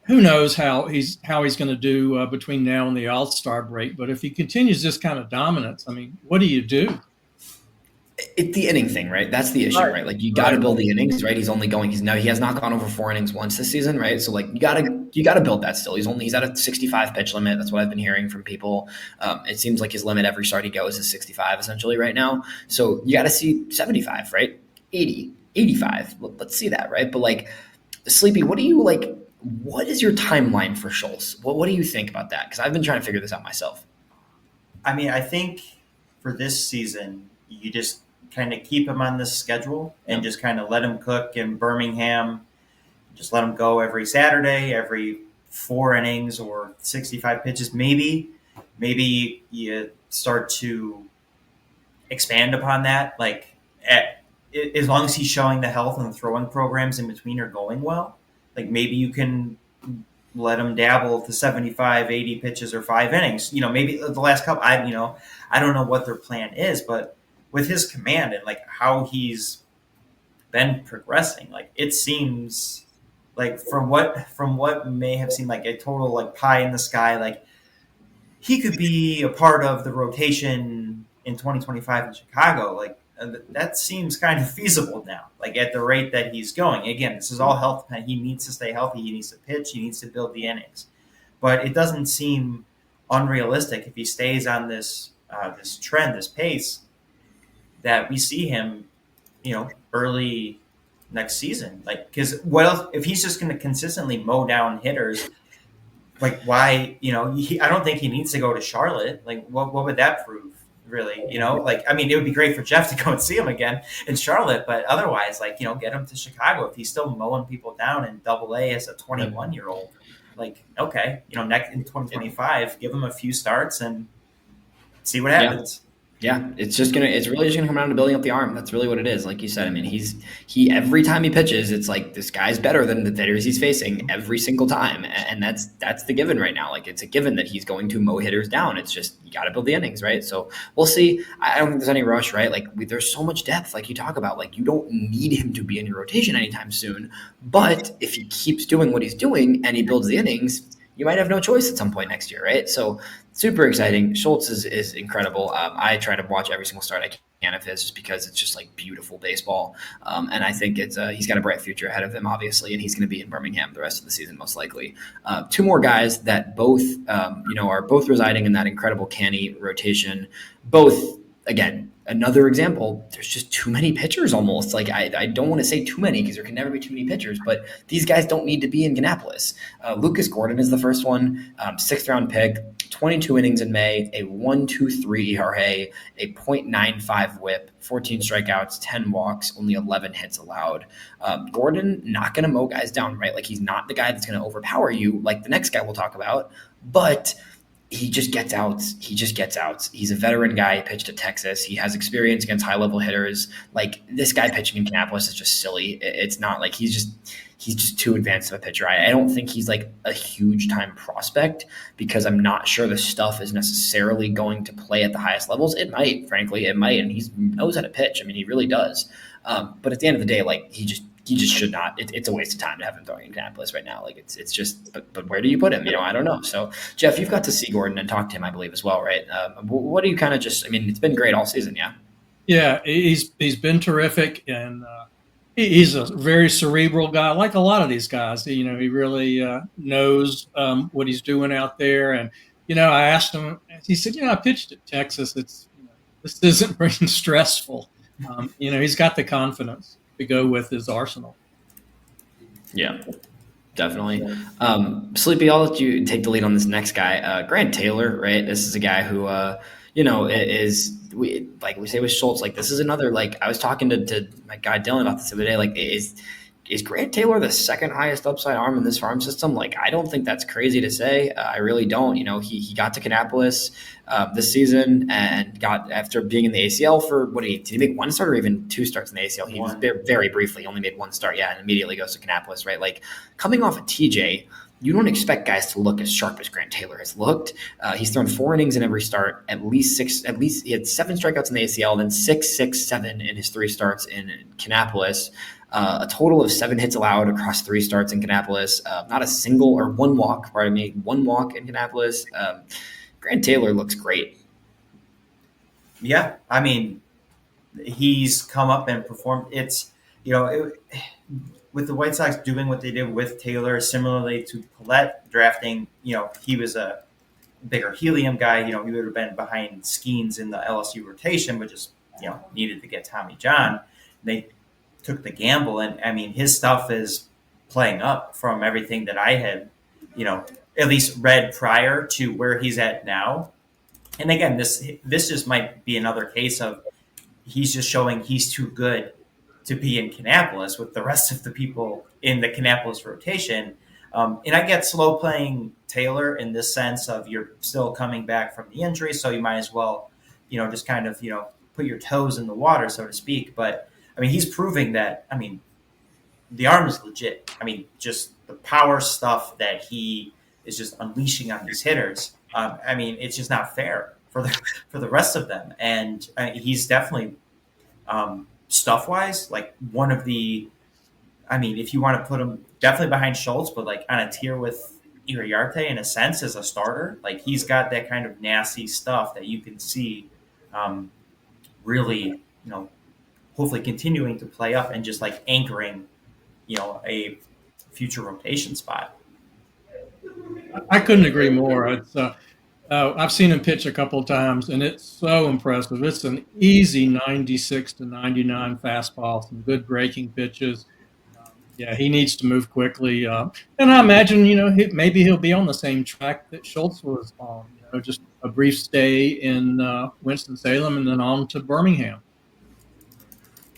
who knows how he's going to do between now and the All-Star break. But if he continues this kind of dominance, I mean, what do you do? It's the inning thing, right? That's the issue, right? Like you got to build the innings, right? He has not gone over 4 innings once this season, right? So like you got to build that still. He's at a 65 pitch limit. That's what I've been hearing from people. It seems like his limit every start he goes is 65 essentially right now. So you got to see 75, right? 80, 85. Let's see that, right? But like Sleepy, what is your timeline for Schultz? What do you think about that? Because I've been trying to figure this out myself. I mean, I think for this season, you just kind of keep him on this schedule and just kind of let him cook in Birmingham. Just let him go every Saturday, every 4 innings or 65 pitches. Maybe you start to expand upon that. Like as long as he's showing the health and the throwing programs in between are going well, like maybe you can let him dabble to 75, 80 pitches or 5 innings. Maybe the last couple, I don't know what their plan is, but with his command and like how he's been progressing, like it seems like from what may have seemed like a total like pie in the sky, like he could be a part of the rotation in 2025 in Chicago. Like that seems kind of feasible now, like at the rate that he's going. Again, this is all health dependent. He needs to stay healthy. He needs to pitch. He needs to build the innings, but it doesn't seem unrealistic if he stays on this trend, this pace, that we see him, early next season. Like, because if he's just going to consistently mow down hitters, like why, I don't think he needs to go to Charlotte. Like, what would that prove, really? Like, I mean, it would be great for Jeff to go and see him again in Charlotte, but otherwise, like, get him to Chicago if he's still mowing people down in Double-A as a 21-year-old. Like, okay, next in 2025, give him a few starts and see what happens. Yeah, it's really just gonna come down to building up the arm. That's really what it is. Like you said, I mean, he every time he pitches, it's like this guy's better than the hitters he's facing every single time, and that's the given right now. Like it's a given that he's going to mow hitters down. It's just you got to build the innings, right? So we'll see. I don't think there's any rush, right? Like there's so much depth, like you talk about. Like you don't need him to be in your rotation anytime soon. But if he keeps doing what he's doing and he builds the innings, you might have no choice at some point next year, right? So super exciting. Schultz is incredible. I try to watch every single start I can of his just because it's just like beautiful baseball. And I think he's got a bright future ahead of him, obviously, and he's going to be in Birmingham the rest of the season, most likely. 2 more guys that both, are both residing in that incredible Canny rotation. Both, again, another example, there's just too many pitchers almost. Like I don't want to say too many because there can never be too many pitchers, but these guys don't need to be in Kannapolis. Lucas Gordon is the first one, 6th round pick, 22 innings in May, a 1.23 ERA, a .95 whip, 14 strikeouts, 10 walks, only 11 hits allowed. Gordon not going to mow guys down, right? Like he's not the guy that's going to overpower you like the next guy we'll talk about, but he just gets out. He's a veteran guy. He pitched at Texas. He has experience against high-level hitters. Like this guy pitching in Kannapolis is just silly. It's not like he's just too advanced of a pitcher. I don't think he's like a huge time prospect because I'm not sure the stuff is necessarily going to play at the highest levels. It might, frankly, and he knows how to pitch. I mean, he really does. But at the end of the day, like he just should not. It's a waste of time to have him throwing in Kannapolis right now. Like it's just. But where do you put him? I don't know. So Jeff, you've got to see Gordon and talk to him, I believe, as well, right? What do you kind of just? I mean, it's been great all season, yeah. Yeah, he's been terrific, and he's a very cerebral guy, like a lot of these guys. He really knows what he's doing out there. And I asked him. He said, I pitched at Texas. This isn't very stressful. He's got the confidence to go with his arsenal. Yeah, definitely. Sleepy, I'll let you take the lead on this next guy, Grant Taylor, right? This is a guy who, we say with Schultz, like this is another, like I was talking to my guy Dylan about this the other day, like is Grant Taylor the second highest upside arm in this farm system? Like, I don't think that's crazy to say. I really don't. He got to Kannapolis this season and got, after being in the ACL for, did he make one start or even two starts in the ACL? He was very briefly, he only made one start, and immediately goes to Kannapolis, right? Like, coming off of TJ, you don't expect guys to look as sharp as Grant Taylor has looked. He's thrown 4 innings in every start, at least he had 7 strikeouts in the ACL, then 6 in his 3 starts in Kannapolis. A total of 7 hits allowed across 3 starts in Kannapolis. Not a single, or one walk in Kannapolis. Grant Taylor looks great. Yeah, I mean, he's come up and performed. It's, with the White Sox doing what they did with Taylor, similarly to Paulette drafting, he was a bigger helium guy. He would have been behind Skeens in the LSU rotation, but just, needed to get Tommy John. They took the gamble, and I mean, his stuff is playing up from everything that I had, at least read prior to where he's at now. And again, this just might be another case of he's just showing he's too good to be in Kannapolis with the rest of the people in the Kannapolis rotation. And I get slow playing Taylor in this sense of you're still coming back from the injury, so you might as well, just kind of, put your toes in the water, so to speak. But I mean, he's proving that, I mean, the arm is legit. I mean, just the power stuff that he is just unleashing on these hitters. I mean, it's just not fair for the rest of them. And he's definitely, stuff-wise, like one of the, I mean, if you want to put him definitely behind Schultz, but like on a tier with Iriarte in a sense as a starter, like he's got that kind of nasty stuff that you can see really, hopefully continuing to play up and just like anchoring, a future rotation spot. I couldn't agree more. It's I've seen him pitch a couple of times, and it's so impressive. It's an easy 96 to 99 fastball, some good breaking pitches. He needs to move quickly. And I imagine, maybe he'll be on the same track that Schultz was on, just a brief stay in Winston-Salem and then on to Birmingham.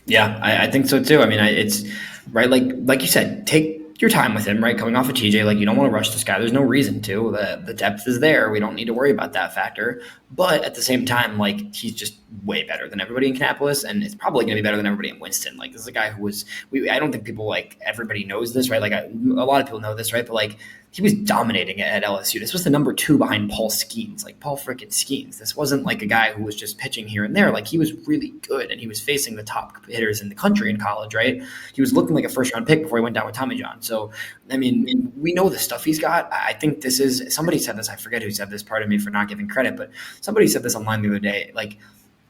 Yeah, I think so too. I mean, it's right. Like you said, take your time with him, right? Coming off of TJ, like you don't want to rush this guy. There's no reason to. The depth is there. We don't need to worry about that factor. But at the same time, like he's just way better than everybody in Kannapolis, and it's probably going to be better than everybody in Winston. Like this is a guy who was. I don't think people everybody knows this, right? Like a lot of people know this, right? But like he was dominating at LSU. This was the number 2 behind Paul Skeens, like Paul frickin' Skeens. This wasn't like a guy who was just pitching here and there. Like he was really good, and he was facing the top hitters in the country in college, right? He was looking like a first-round pick before he went down with Tommy John. So, I mean, we know the stuff he's got. I think this is – somebody said this. I forget who said this, pardon me for not giving credit, but somebody said this online the other day. Like,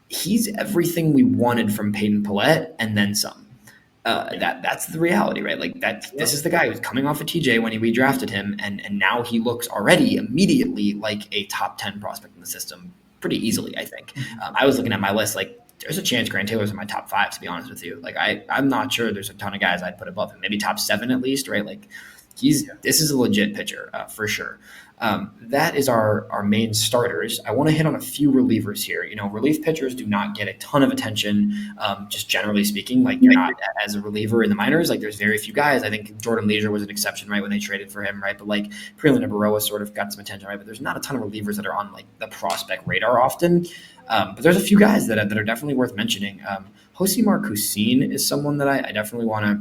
he's everything we wanted from Peyton Paulette and then some. That's the reality, right? Like this is the guy who's coming off of TJ when we drafted him, and now he looks already immediately like a top 10 prospect in the system pretty easily, I think. I was looking at my list, like there's a chance Grant Taylor's in my top 5, to be honest with you. Like I'm not sure there's a ton of guys I'd put above him, maybe top 7 at least, right? Like this is a legit pitcher for sure. That is our main starters. I want to hit on a few relievers here. Relief pitchers do not get a ton of attention, just generally speaking. Like you're not as a reliever in the minors. Like there's very few guys. I think Jordan Leisure was an exception, right, when they traded for him, right? But like Prelina Baroa sort of got some attention, right? But there's not a ton of relievers that are on like the prospect radar often. But there's a few guys that are definitely worth mentioning. Josimar Cusin is someone that I definitely want to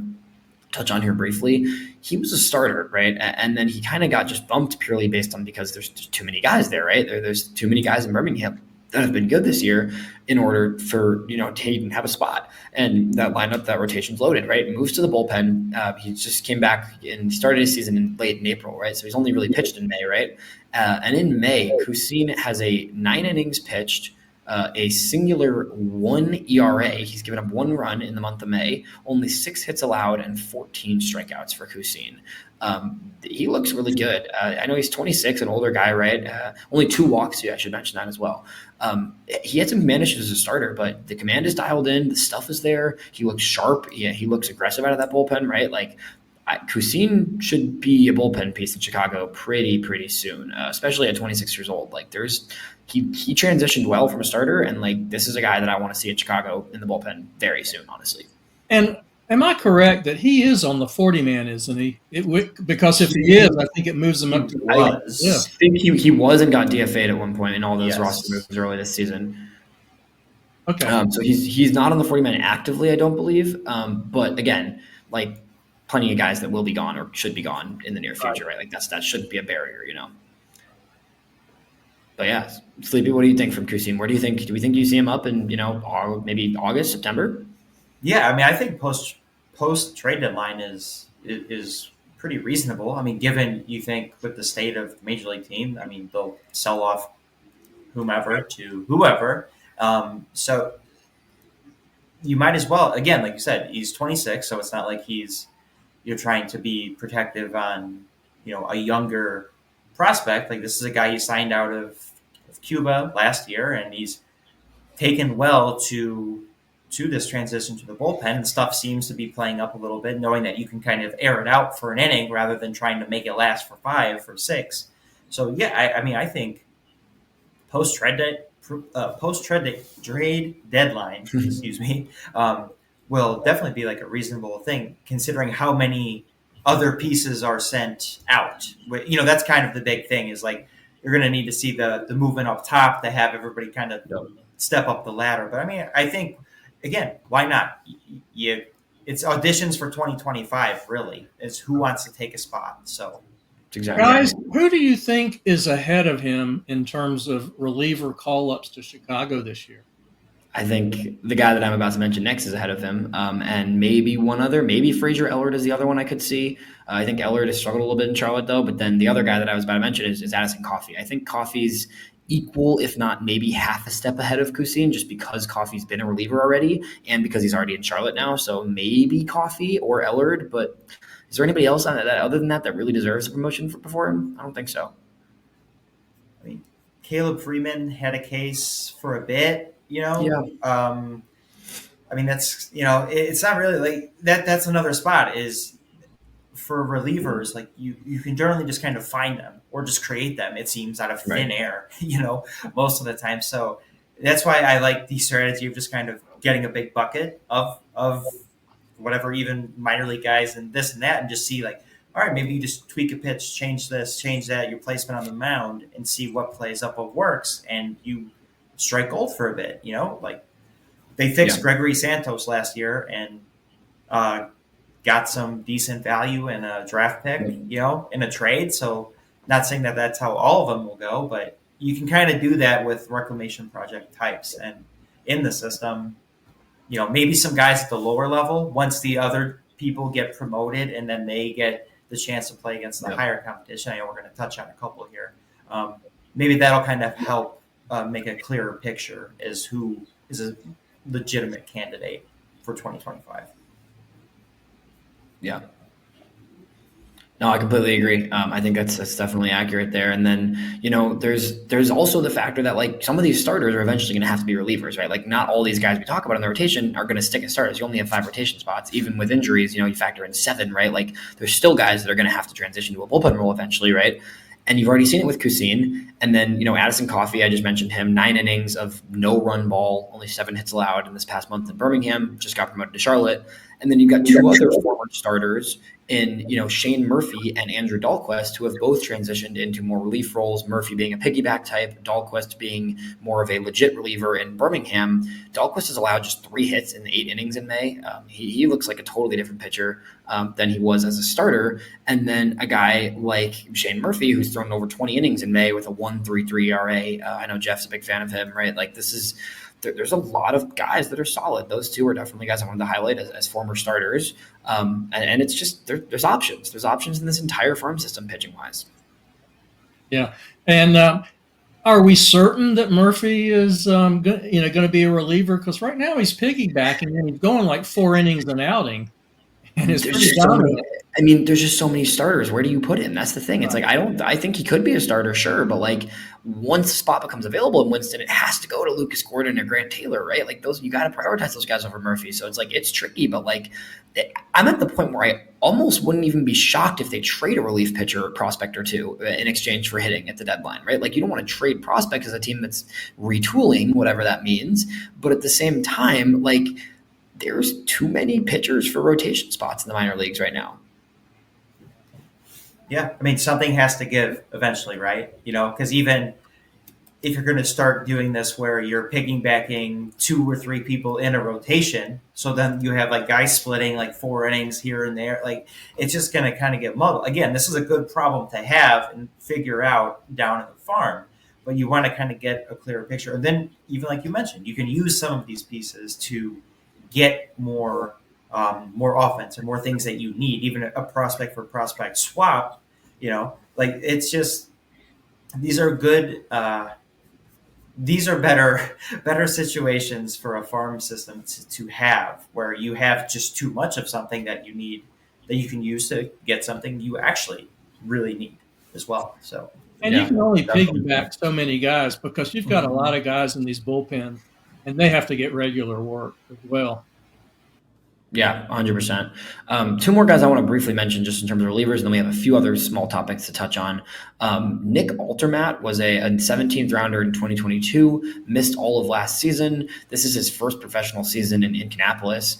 touch on here briefly. He was a starter, right? And then he kind of got just bumped purely based on because there's too many guys there, right? There's too many guys in Birmingham that have been good this year in order for, to even have a spot. And that lineup, that rotation's loaded, right? Moves to the bullpen. He just came back and started his season late in April, right? So he's only really pitched in May, right? And in May, Cusin has a 9 innings pitched, a singular 1 ERA. He's given up 1 run in the month of May, only 6 hits allowed and 14 strikeouts for Cusin. He looks really good. I know he's 26, an older guy, right? Only 2 walks. Yeah, I should mention that as well. He had some command issues as a starter, but the command is dialed in. The stuff is there. He looks sharp. Yeah, he looks aggressive out of that bullpen, right? Like Cusin should be a bullpen piece in Chicago pretty soon, especially at 26 years old. Like he transitioned well from a starter, and like this is a guy that I want to see at Chicago in the bullpen very soon, honestly. And Am I correct that he is on the 40-man, isn't he? Because if he is, I think it moves him up to the right. I think he was and got DFA'd at one point in all those roster Yes. moves early this season. Okay. So he's not on the 40-man actively, I don't believe. But again, like plenty of guys that will be gone or should be gone in the near future, right? Like that shouldn't be a barrier, you know. But yeah, Sleepy, what do you think from Kusin? Where do we think you see him up in, you know, maybe August, September? Yeah, I mean, I think post trade deadline is pretty reasonable. I mean, given you think with the state of the major league team, I mean, they'll sell off whomever to whoever. So you might as well, again, like you said, he's 26, so it's not like you're trying to be protective on, you know, a younger prospect. Like, this is a guy you signed out of Cuba last year, and he's taken well to this transition to the bullpen, and stuff seems to be playing up a little bit, knowing that you can kind of air it out for an inning rather than trying to make it last for 5 or 6. So yeah, I mean, I think post trade deadline, excuse me, will definitely be like a reasonable thing, considering how many other pieces are sent out. You know, that's kind of the big thing, is like you're going to need to see the movement up top to have everybody kind of step up the ladder. But I mean, I think, again, why not? It's auditions for 2025, really. It's who wants to take a spot. So, Exactly. Guys, who do you think is ahead of him in terms of reliever call-ups to Chicago this year? I think the guy that I'm about to mention next is ahead of him, and maybe one other. Maybe Frazier Ellard is the other one I could see. I think Ellard has struggled a little bit in Charlotte, though. But then the other guy that I was about to mention is Addison Coffey. I think Coffey's equal, if not maybe half a step ahead of Kusin, just because Coffey's been a reliever already and because he's already in Charlotte now. So maybe Coffey or Ellard. But is there anybody else on that other than that really deserves a promotion before him? I don't think so. I mean, Caleb Freeman had a case for a bit. You know, Yeah. I mean, that's, you know, it's not really like that. That's another spot, is for relievers. Like you can generally just kind of find them or just create them, it seems, out of thin air, you know, most of the time. So that's why I like the strategy of just kind of getting a big bucket of whatever, even minor league guys and this and that, and just see like, all right, maybe you just tweak a pitch, change this, change that, your placement on the mound, and see what plays up, what works, and you strike gold for a bit. You know, like they fixed Gregory Santos last year and got some decent value in a draft pick, you know, in a trade. So not saying that that's how all of them will go, but you can kind of do that with reclamation project types. And in the system, you know, maybe some guys at the lower level, once the other people get promoted and then they get the chance to play against the higher competition. I know we're going to touch on a couple here. Maybe that'll kind of help make a clearer picture as who is a legitimate candidate for 2025. Yeah. No, I completely agree. I think that's definitely accurate there. And then, you know, there's also the factor that like some of these starters are eventually going to have to be relievers, right? Like not all these guys we talk about in the rotation are going to stick as starters. You only have 5 rotation spots. Even with injuries, you know, you factor in 7, right? Like there's still guys that are going to have to transition to a bullpen role eventually, right? And you've already seen it with Kusin. And then, you know, Addison Coffey, I just mentioned him, 9 innings of no run ball, only 7 hits allowed in this past month in Birmingham, just got promoted to Charlotte. And then you've got 2 other former starters in, you know, Shane Murphy and Andrew Dahlquist, who have both transitioned into more relief roles, Murphy being a piggyback type, Dahlquist being more of a legit reliever in Birmingham. Dahlquist has allowed just 3 hits in 8 innings in May. He looks like a totally different pitcher than he was as a starter. And then a guy like Shane Murphy, who's thrown over 20 innings in May with a 1.33 ERA. I know Jeff's a big fan of him, right? Like there's a lot of guys that are solid. Those 2 are definitely guys I wanted to highlight as former starters. And it's just there's options. There's options in this entire farm system pitching wise. Yeah. And are we certain that Murphy is going to be a reliever? Because right now he's piggybacking and he's going like 4 innings an outing. And it's pretty dominant. I mean, there's just so many starters. Where do you put him? That's the thing. It's like I think he could be a starter, sure, but like once the spot becomes available in Winston, it has to go to Lucas Gordon or Grant Taylor, right? Like those, you got to prioritize those guys over Murphy. So it's like it's tricky, but like I'm at the point where I almost wouldn't even be shocked if they trade a relief pitcher or prospect or 2 in exchange for hitting at the deadline, right? Like you don't want to trade prospect as a team that's retooling, whatever that means, but at the same time, like there's too many pitchers for rotation spots in the minor leagues right now. Yeah, I mean, something has to give eventually, right? Because even if you're going to start doing this where you're piggybacking 2 or 3 people in a rotation, so then you have like guys splitting like 4 innings here and there, like it's just going to kind of get muddled. Again, this is a good problem to have and figure out down at the farm, but you want to kind of get a clearer picture. And then even like you mentioned, you can use some of these pieces to get more offense and more things that you need, even a prospect for prospect swap, like it's just, these are good, these are better situations for a farm system to have, where you have just too much of something that you need, that you can use to get something you actually really need as well. So, and you can only piggyback so many guys because you've got a lot of guys in these bullpens, and they have to get regular work as well. Yeah, 100%. 2 more guys I want to briefly mention just in terms of relievers, and then we have a few other small topics to touch on. Nick Altermatt was a 17th rounder in 2022, missed all of last season. This is his first professional season in Kannapolis.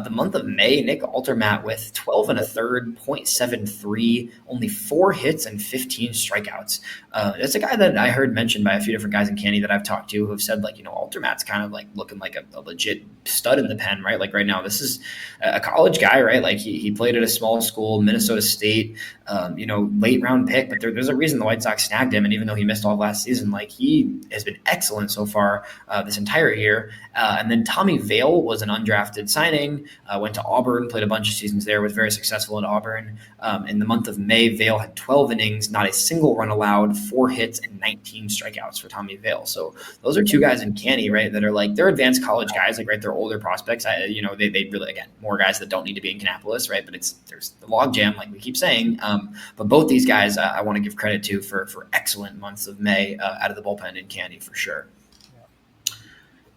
The month of May, Nick Altermatt with 12 1/3, .73, only 4 hits and 15 strikeouts. It's a guy that I heard mentioned by a few different guys in Candy that I've talked to who have said, like, Altermatt's kind of like looking like a legit stud in the pen, right? Like right now, this is a college guy, right? Like he played at a small school, Minnesota State, late round pick, but there's a reason the White Sox snagged him. And even though he missed all of last season, like he has been excellent so far this entire year. And then Tommy Vale was an undrafted signing, went to Auburn, played a bunch of seasons there, was very successful at Auburn. In the month of May, Vale had 12 innings, not a single run allowed, 4 hits and 19 strikeouts for Tommy Vale. So those are 2 guys in Canny, right, that are like, they're advanced college guys, like, right, they're older prospects. They really, again, more guys that don't need to be in Kannapolis, right? But there's the logjam, like we keep saying. But both these guys, I want to give credit to for excellent months of May out of the bullpen in Candy for sure.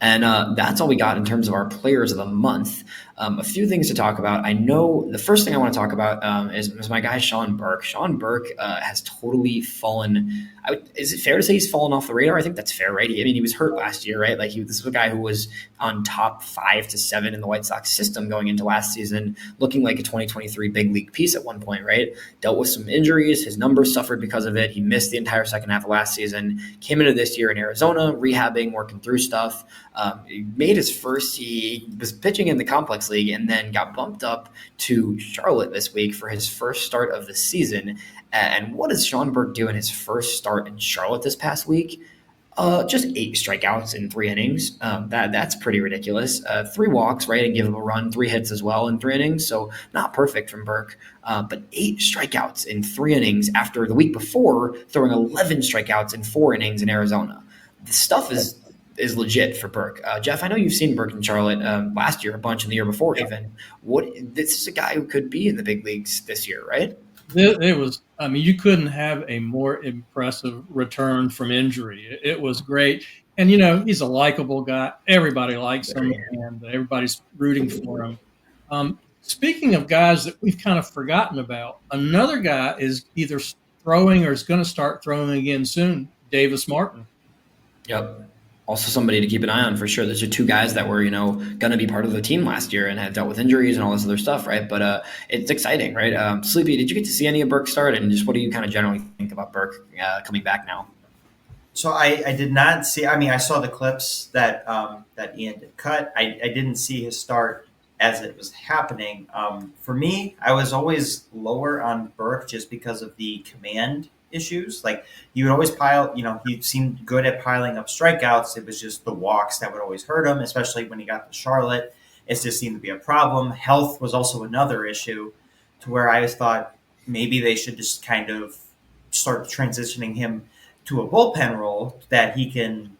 And that's all we got in terms of our players of the month. A few things to talk about. I know the first thing I want to talk about is my guy, Sean Burke. Sean Burke has totally fallen. Is it fair to say he's fallen off the radar? I think that's fair, right? He was hurt last year, right? Like this was a guy who was on top 5 to 7 in the White Sox system going into last season, looking like a 2023 big league piece at one point, right? Dealt with some injuries. His numbers suffered because of it. He missed the entire second half of last season. Came into this year in Arizona, rehabbing, working through stuff. He made his first. He was pitching in the Complex League and then got bumped up to Charlotte this week for his first start of the season. And what does Sean Burke do in his first start in Charlotte this past week? Just 8 strikeouts in 3 innings. That's pretty ridiculous. 3 walks, right, and give him a run, 3 hits as well in 3 innings. So not perfect from Burke, but 8 strikeouts in 3 innings after the week before throwing 11 strikeouts in 4 innings in Arizona. The stuff is legit for Burke. Jeff, I know you've seen Burke in Charlotte last year, a bunch, and the year before even. This is a guy who could be in the big leagues this year, right? It was, you couldn't have a more impressive return from injury. It was great. And, he's a likable guy. Everybody likes him, and everybody's rooting for him. Speaking of guys that we've kind of forgotten about, another guy is either throwing or is going to start throwing again soon, Davis Martin. Yep. Also somebody to keep an eye on for sure. Those are 2 guys that were, going to be part of the team last year and have dealt with injuries and all this other stuff, right? But it's exciting, right? Sleepy, did you get to see any of Burke start? And just what do you kind of generally think about Burke coming back now? So I did not see. I saw the clips that Ian did cut. I didn't see his start as it was happening. For me, I was always lower on Burke just because of the command issues. Like he would always pile, he seemed good at piling up strikeouts. It was just the walks that would always hurt him, especially when he got to Charlotte. It just seemed to be a problem. Health was also another issue, to where I just thought maybe they should just kind of start transitioning him to a bullpen role that he can,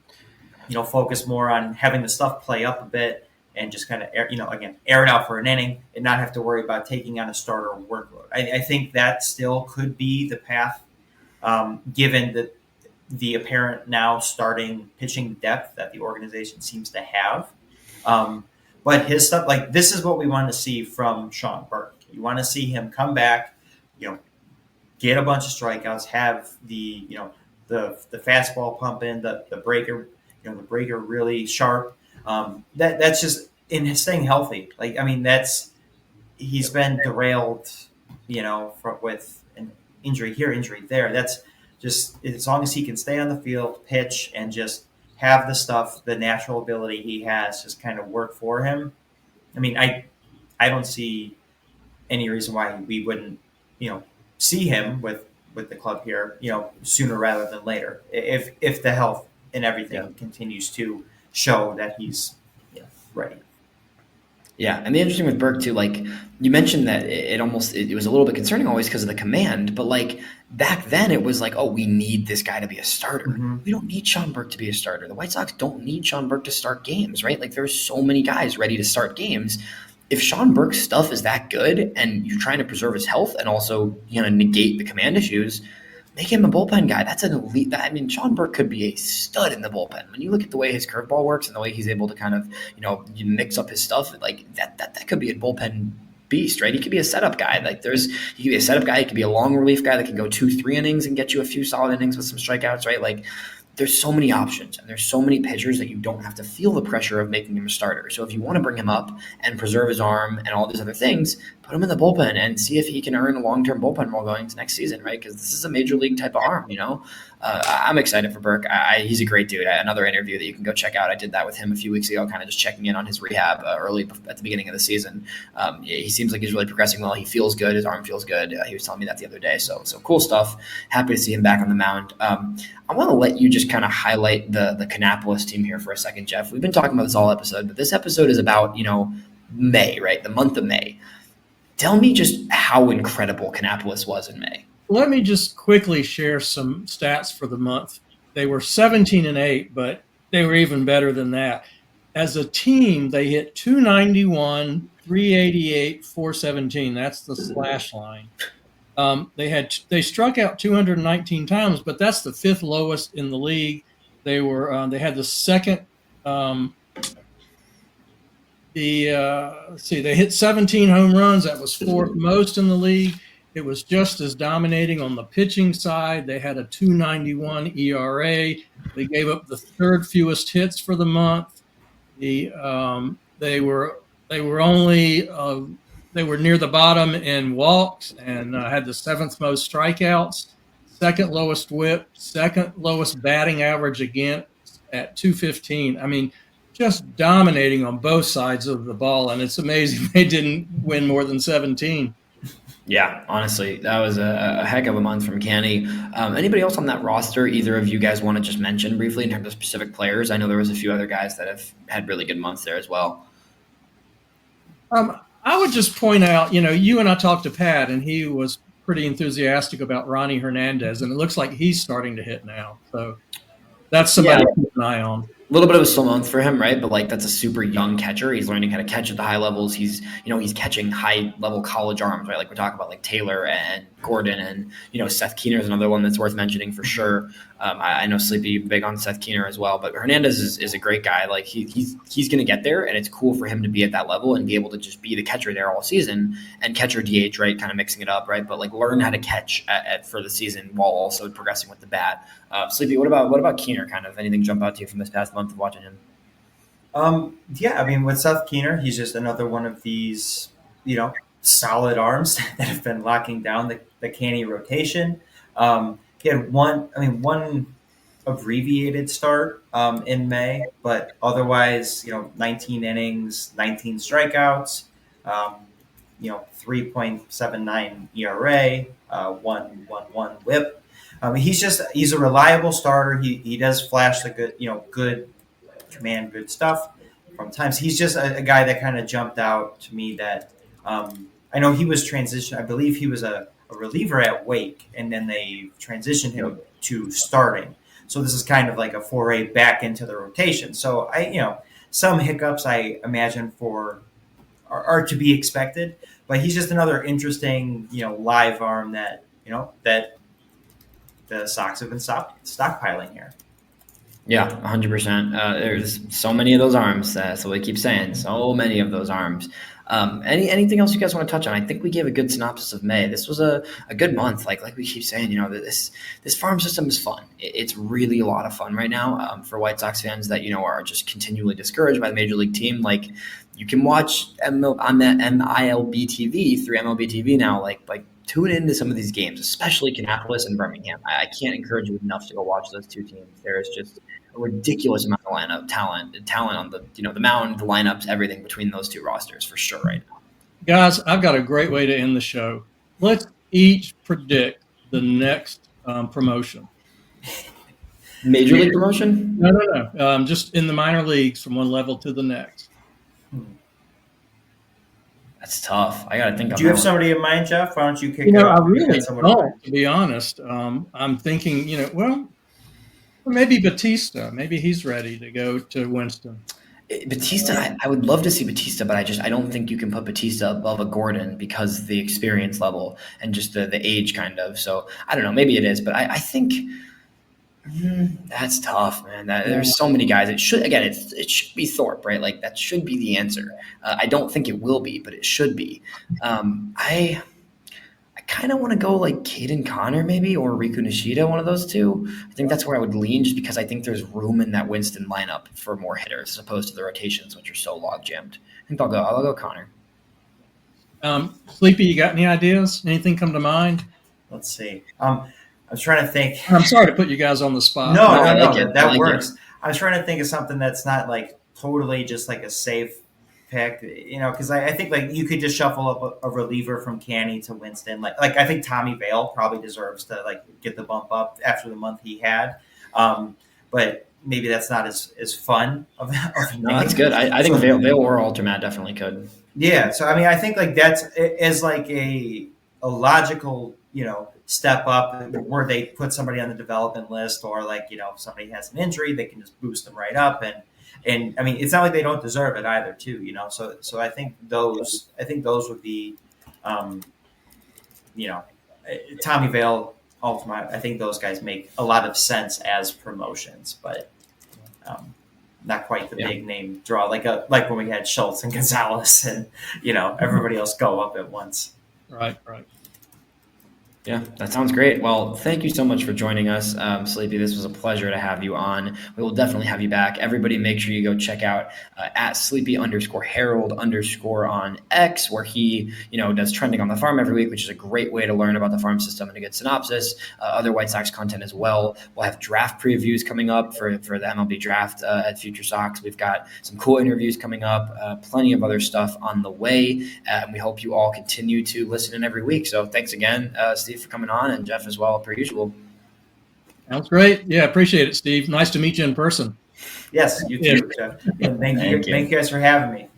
focus more on having the stuff play up a bit and just kind of, air it out for an inning and not have to worry about taking on a starter workload. I think that still could be the path, given the apparent now starting pitching depth that the organization seems to have. But his stuff, like this is what we want to see from Sean Burke. You want to see him come back, get a bunch of strikeouts, have the fastball pump in, the breaker, the breaker really sharp. That's just in staying healthy. Like, I mean, he's been derailed, with an injury here, injury there. That's just, as long as he can stay on the field, pitch, and just have the stuff, the natural ability he has, just kind of work for him. I mean, I don't see any reason why we wouldn't, see him with the club here, sooner rather than later, if the health and everything continues to show that he's ready. Yeah, and the interesting with Burke too, like you mentioned that it was a little bit concerning always because of the command, but like back then it was like, oh, we need this guy to be a starter. Mm-hmm. We don't need Sean Burke to be a starter. The White Sox don't need Sean Burke to start games, right? Like there's so many guys ready to start games. If Sean Burke's stuff is that good and you're trying to preserve his health and also negate the command issues, make him a bullpen guy. That's an elite. I mean, Sean Burke could be a stud in the bullpen. When you look at the way his curveball works and the way he's able to kind of, mix up his stuff, like that could be a bullpen beast, right? He could be a setup guy. He could be a setup guy. He could be a long relief guy that can go 2-3 innings and get you a few solid innings with some strikeouts, right? Like there's so many options and there's so many pitchers that you don't have to feel the pressure of making him a starter. So if you want to bring him up and preserve his arm and all these other things, put him in the bullpen and see if he can earn a long-term bullpen role going into next season, right? Because this is a major league type of arm, I'm excited for Burke. He's a great dude. Another interview that you can go check out. I did that with him a few weeks ago, kind of just checking in on his rehab early at the beginning of the season. He seems like he's really progressing well. He feels good. His arm feels good. He was telling me that the other day. So cool stuff. Happy to see him back on the mound. I want to let you just kind of highlight the Kannapolis team here for a second, Jeff. We've been talking about this all episode, but this episode is about, May, right? The month of May. Tell me just how incredible Kannapolis was in May. Let me just quickly share some stats for the month. They were 17-8, but they were even better than that. As a team, they hit 291, 388, 417. That's the slash line. They struck out 219 times, but that's the fifth lowest in the league. They had the second. They hit 17 home runs. That was fourth most in the league. It was just as dominating on the pitching side. They had a 2.91 ERA. They gave up the third fewest hits for the month. They were near the bottom in walks and had the seventh most strikeouts, second lowest WHIP, second lowest batting average against at 215. I mean, just dominating on both sides of the ball, and it's amazing they didn't win more than 17. Yeah, honestly, that was a heck of a month from Canny. Anybody else on that roster, either of you guys want to just mention briefly in terms of specific players? I know there was a few other guys that have had really good months there as well. I would just point out, you and I talked to Pat, and he was pretty enthusiastic about Ronnie Hernandez, and it looks like he's starting to hit now. So that's somebody to keep an eye on. A little bit of a slow month for him, right? But that's a super young catcher. He's learning how to catch at the high levels. He's catching high level college arms, right? Like we're talking about Taylor and Gordon and, Seth Keener is another one that's worth mentioning for sure. I know Sleepy big on Seth Keener as well, but Hernandez is a great guy. He's going to get there, and it's cool for him to be at that level and be able to just be the catcher there all season and catcher DH, right? Kind of mixing it up, right? But learn how to catch for the season while also progressing with the bat. Sleepy, what about Keener? Kind of anything jump out to you from this past month of watching him? Yeah, I mean, with Seth Keener, he's just another one of these, solid arms that have been locking down the Canny rotation. He had one abbreviated start in May, but otherwise, 19 innings, 19 strikeouts, 3.79 ERA, 1.11 WHIP. He's a reliable starter. He does flash the good command, good stuff from times. He's just a guy that kind of jumped out to me that I know he was transitioned. I believe he was a reliever at Wake, and then they transitioned him to starting. So this is kind of like a foray back into the rotation. So some hiccups I imagine are to be expected, but he's just another interesting live arm that that the Sox have been stockpiling here. Yeah, 100%. There's so many of those arms. So we keep saying so many of those arms. Anything else you guys want to touch on? I think we gave a good synopsis of May. This was a good month. Like we keep saying, this farm system is fun. It's really a lot of fun right now for White Sox fans that are just continually discouraged by the major league team. Like you can watch on that MILB TV through MLB TV now. Like tune into some of these games, especially Kannapolis and Birmingham. I can't encourage you enough to go watch those two teams. There is just a ridiculous amount of talent on the mound, the lineups, everything between those two rosters for sure right now. Guys, I've got a great way to end the show. Let's each predict the next promotion. Major league promotion? No. Just in the minor leagues from one level to the next. That's tough. I got to think. Do you have somebody in mind, Jeff? Why don't you kick it I off? really don't, to be honest. I'm thinking, maybe Batista. Maybe he's ready to go to Winston. Batista, I would love to see Batista, but I don't think you can put Batista above a Gordon because of the experience level and just the age kind of. So I don't know. Maybe it is, but I think that's tough, man. There's so many guys. It should be Thorpe, right? Like that should be the answer. I don't think it will be, but it should be. I kind of want to go like Caden Connor maybe or Riku Nishida, one of those two. I think that's where I would lean just because I think there's room in that Winston lineup for more hitters as opposed to the rotations, which are so log jammed. I think I'll go Connor. Sleepy, you got any ideas? Anything come to mind? Let's see. I was trying to think. I'm sorry to put you guys on the spot. No, that works. I was trying to think of something that's not like totally just like a safe pick, because I think like you could just shuffle up a reliever from Canny to Winston. Like I think Tommy Vale probably deserves to like get the bump up after the month he had. But maybe that's not as fun of a No, that's good. I think Vale or Altermat definitely could. Yeah. So I mean, I think like that's as like a logical, step up where they put somebody on the development list, or like, if somebody has an injury, they can just boost them right up. And I mean, it's not like they don't deserve it either too, so I think those would be, Tommy Vale, Ultimate. I think those guys make a lot of sense as promotions, but not quite the big name draw, like when we had Schultz and Gonzalez and, everybody else go up at once. Right. Yeah, that sounds great. Well, thank you so much for joining us, Sleepy. This was a pleasure to have you on. We will definitely have you back. Everybody make sure you go check out at Sleepy_Harold_ on X, where he, does trending on the farm every week, which is a great way to learn about the farm system and a good synopsis. Other White Sox content as well. We'll have draft previews coming up for the MLB draft at FutureSox. We've got some cool interviews coming up, plenty of other stuff on the way. And we hope you all continue to listen in every week. So thanks again, Steve, for coming on, and Jeff as well, per usual. Sounds great. Yeah, appreciate it, Steve. Nice to meet you in person. Yes, you too, Jeff. And thank you guys for having me.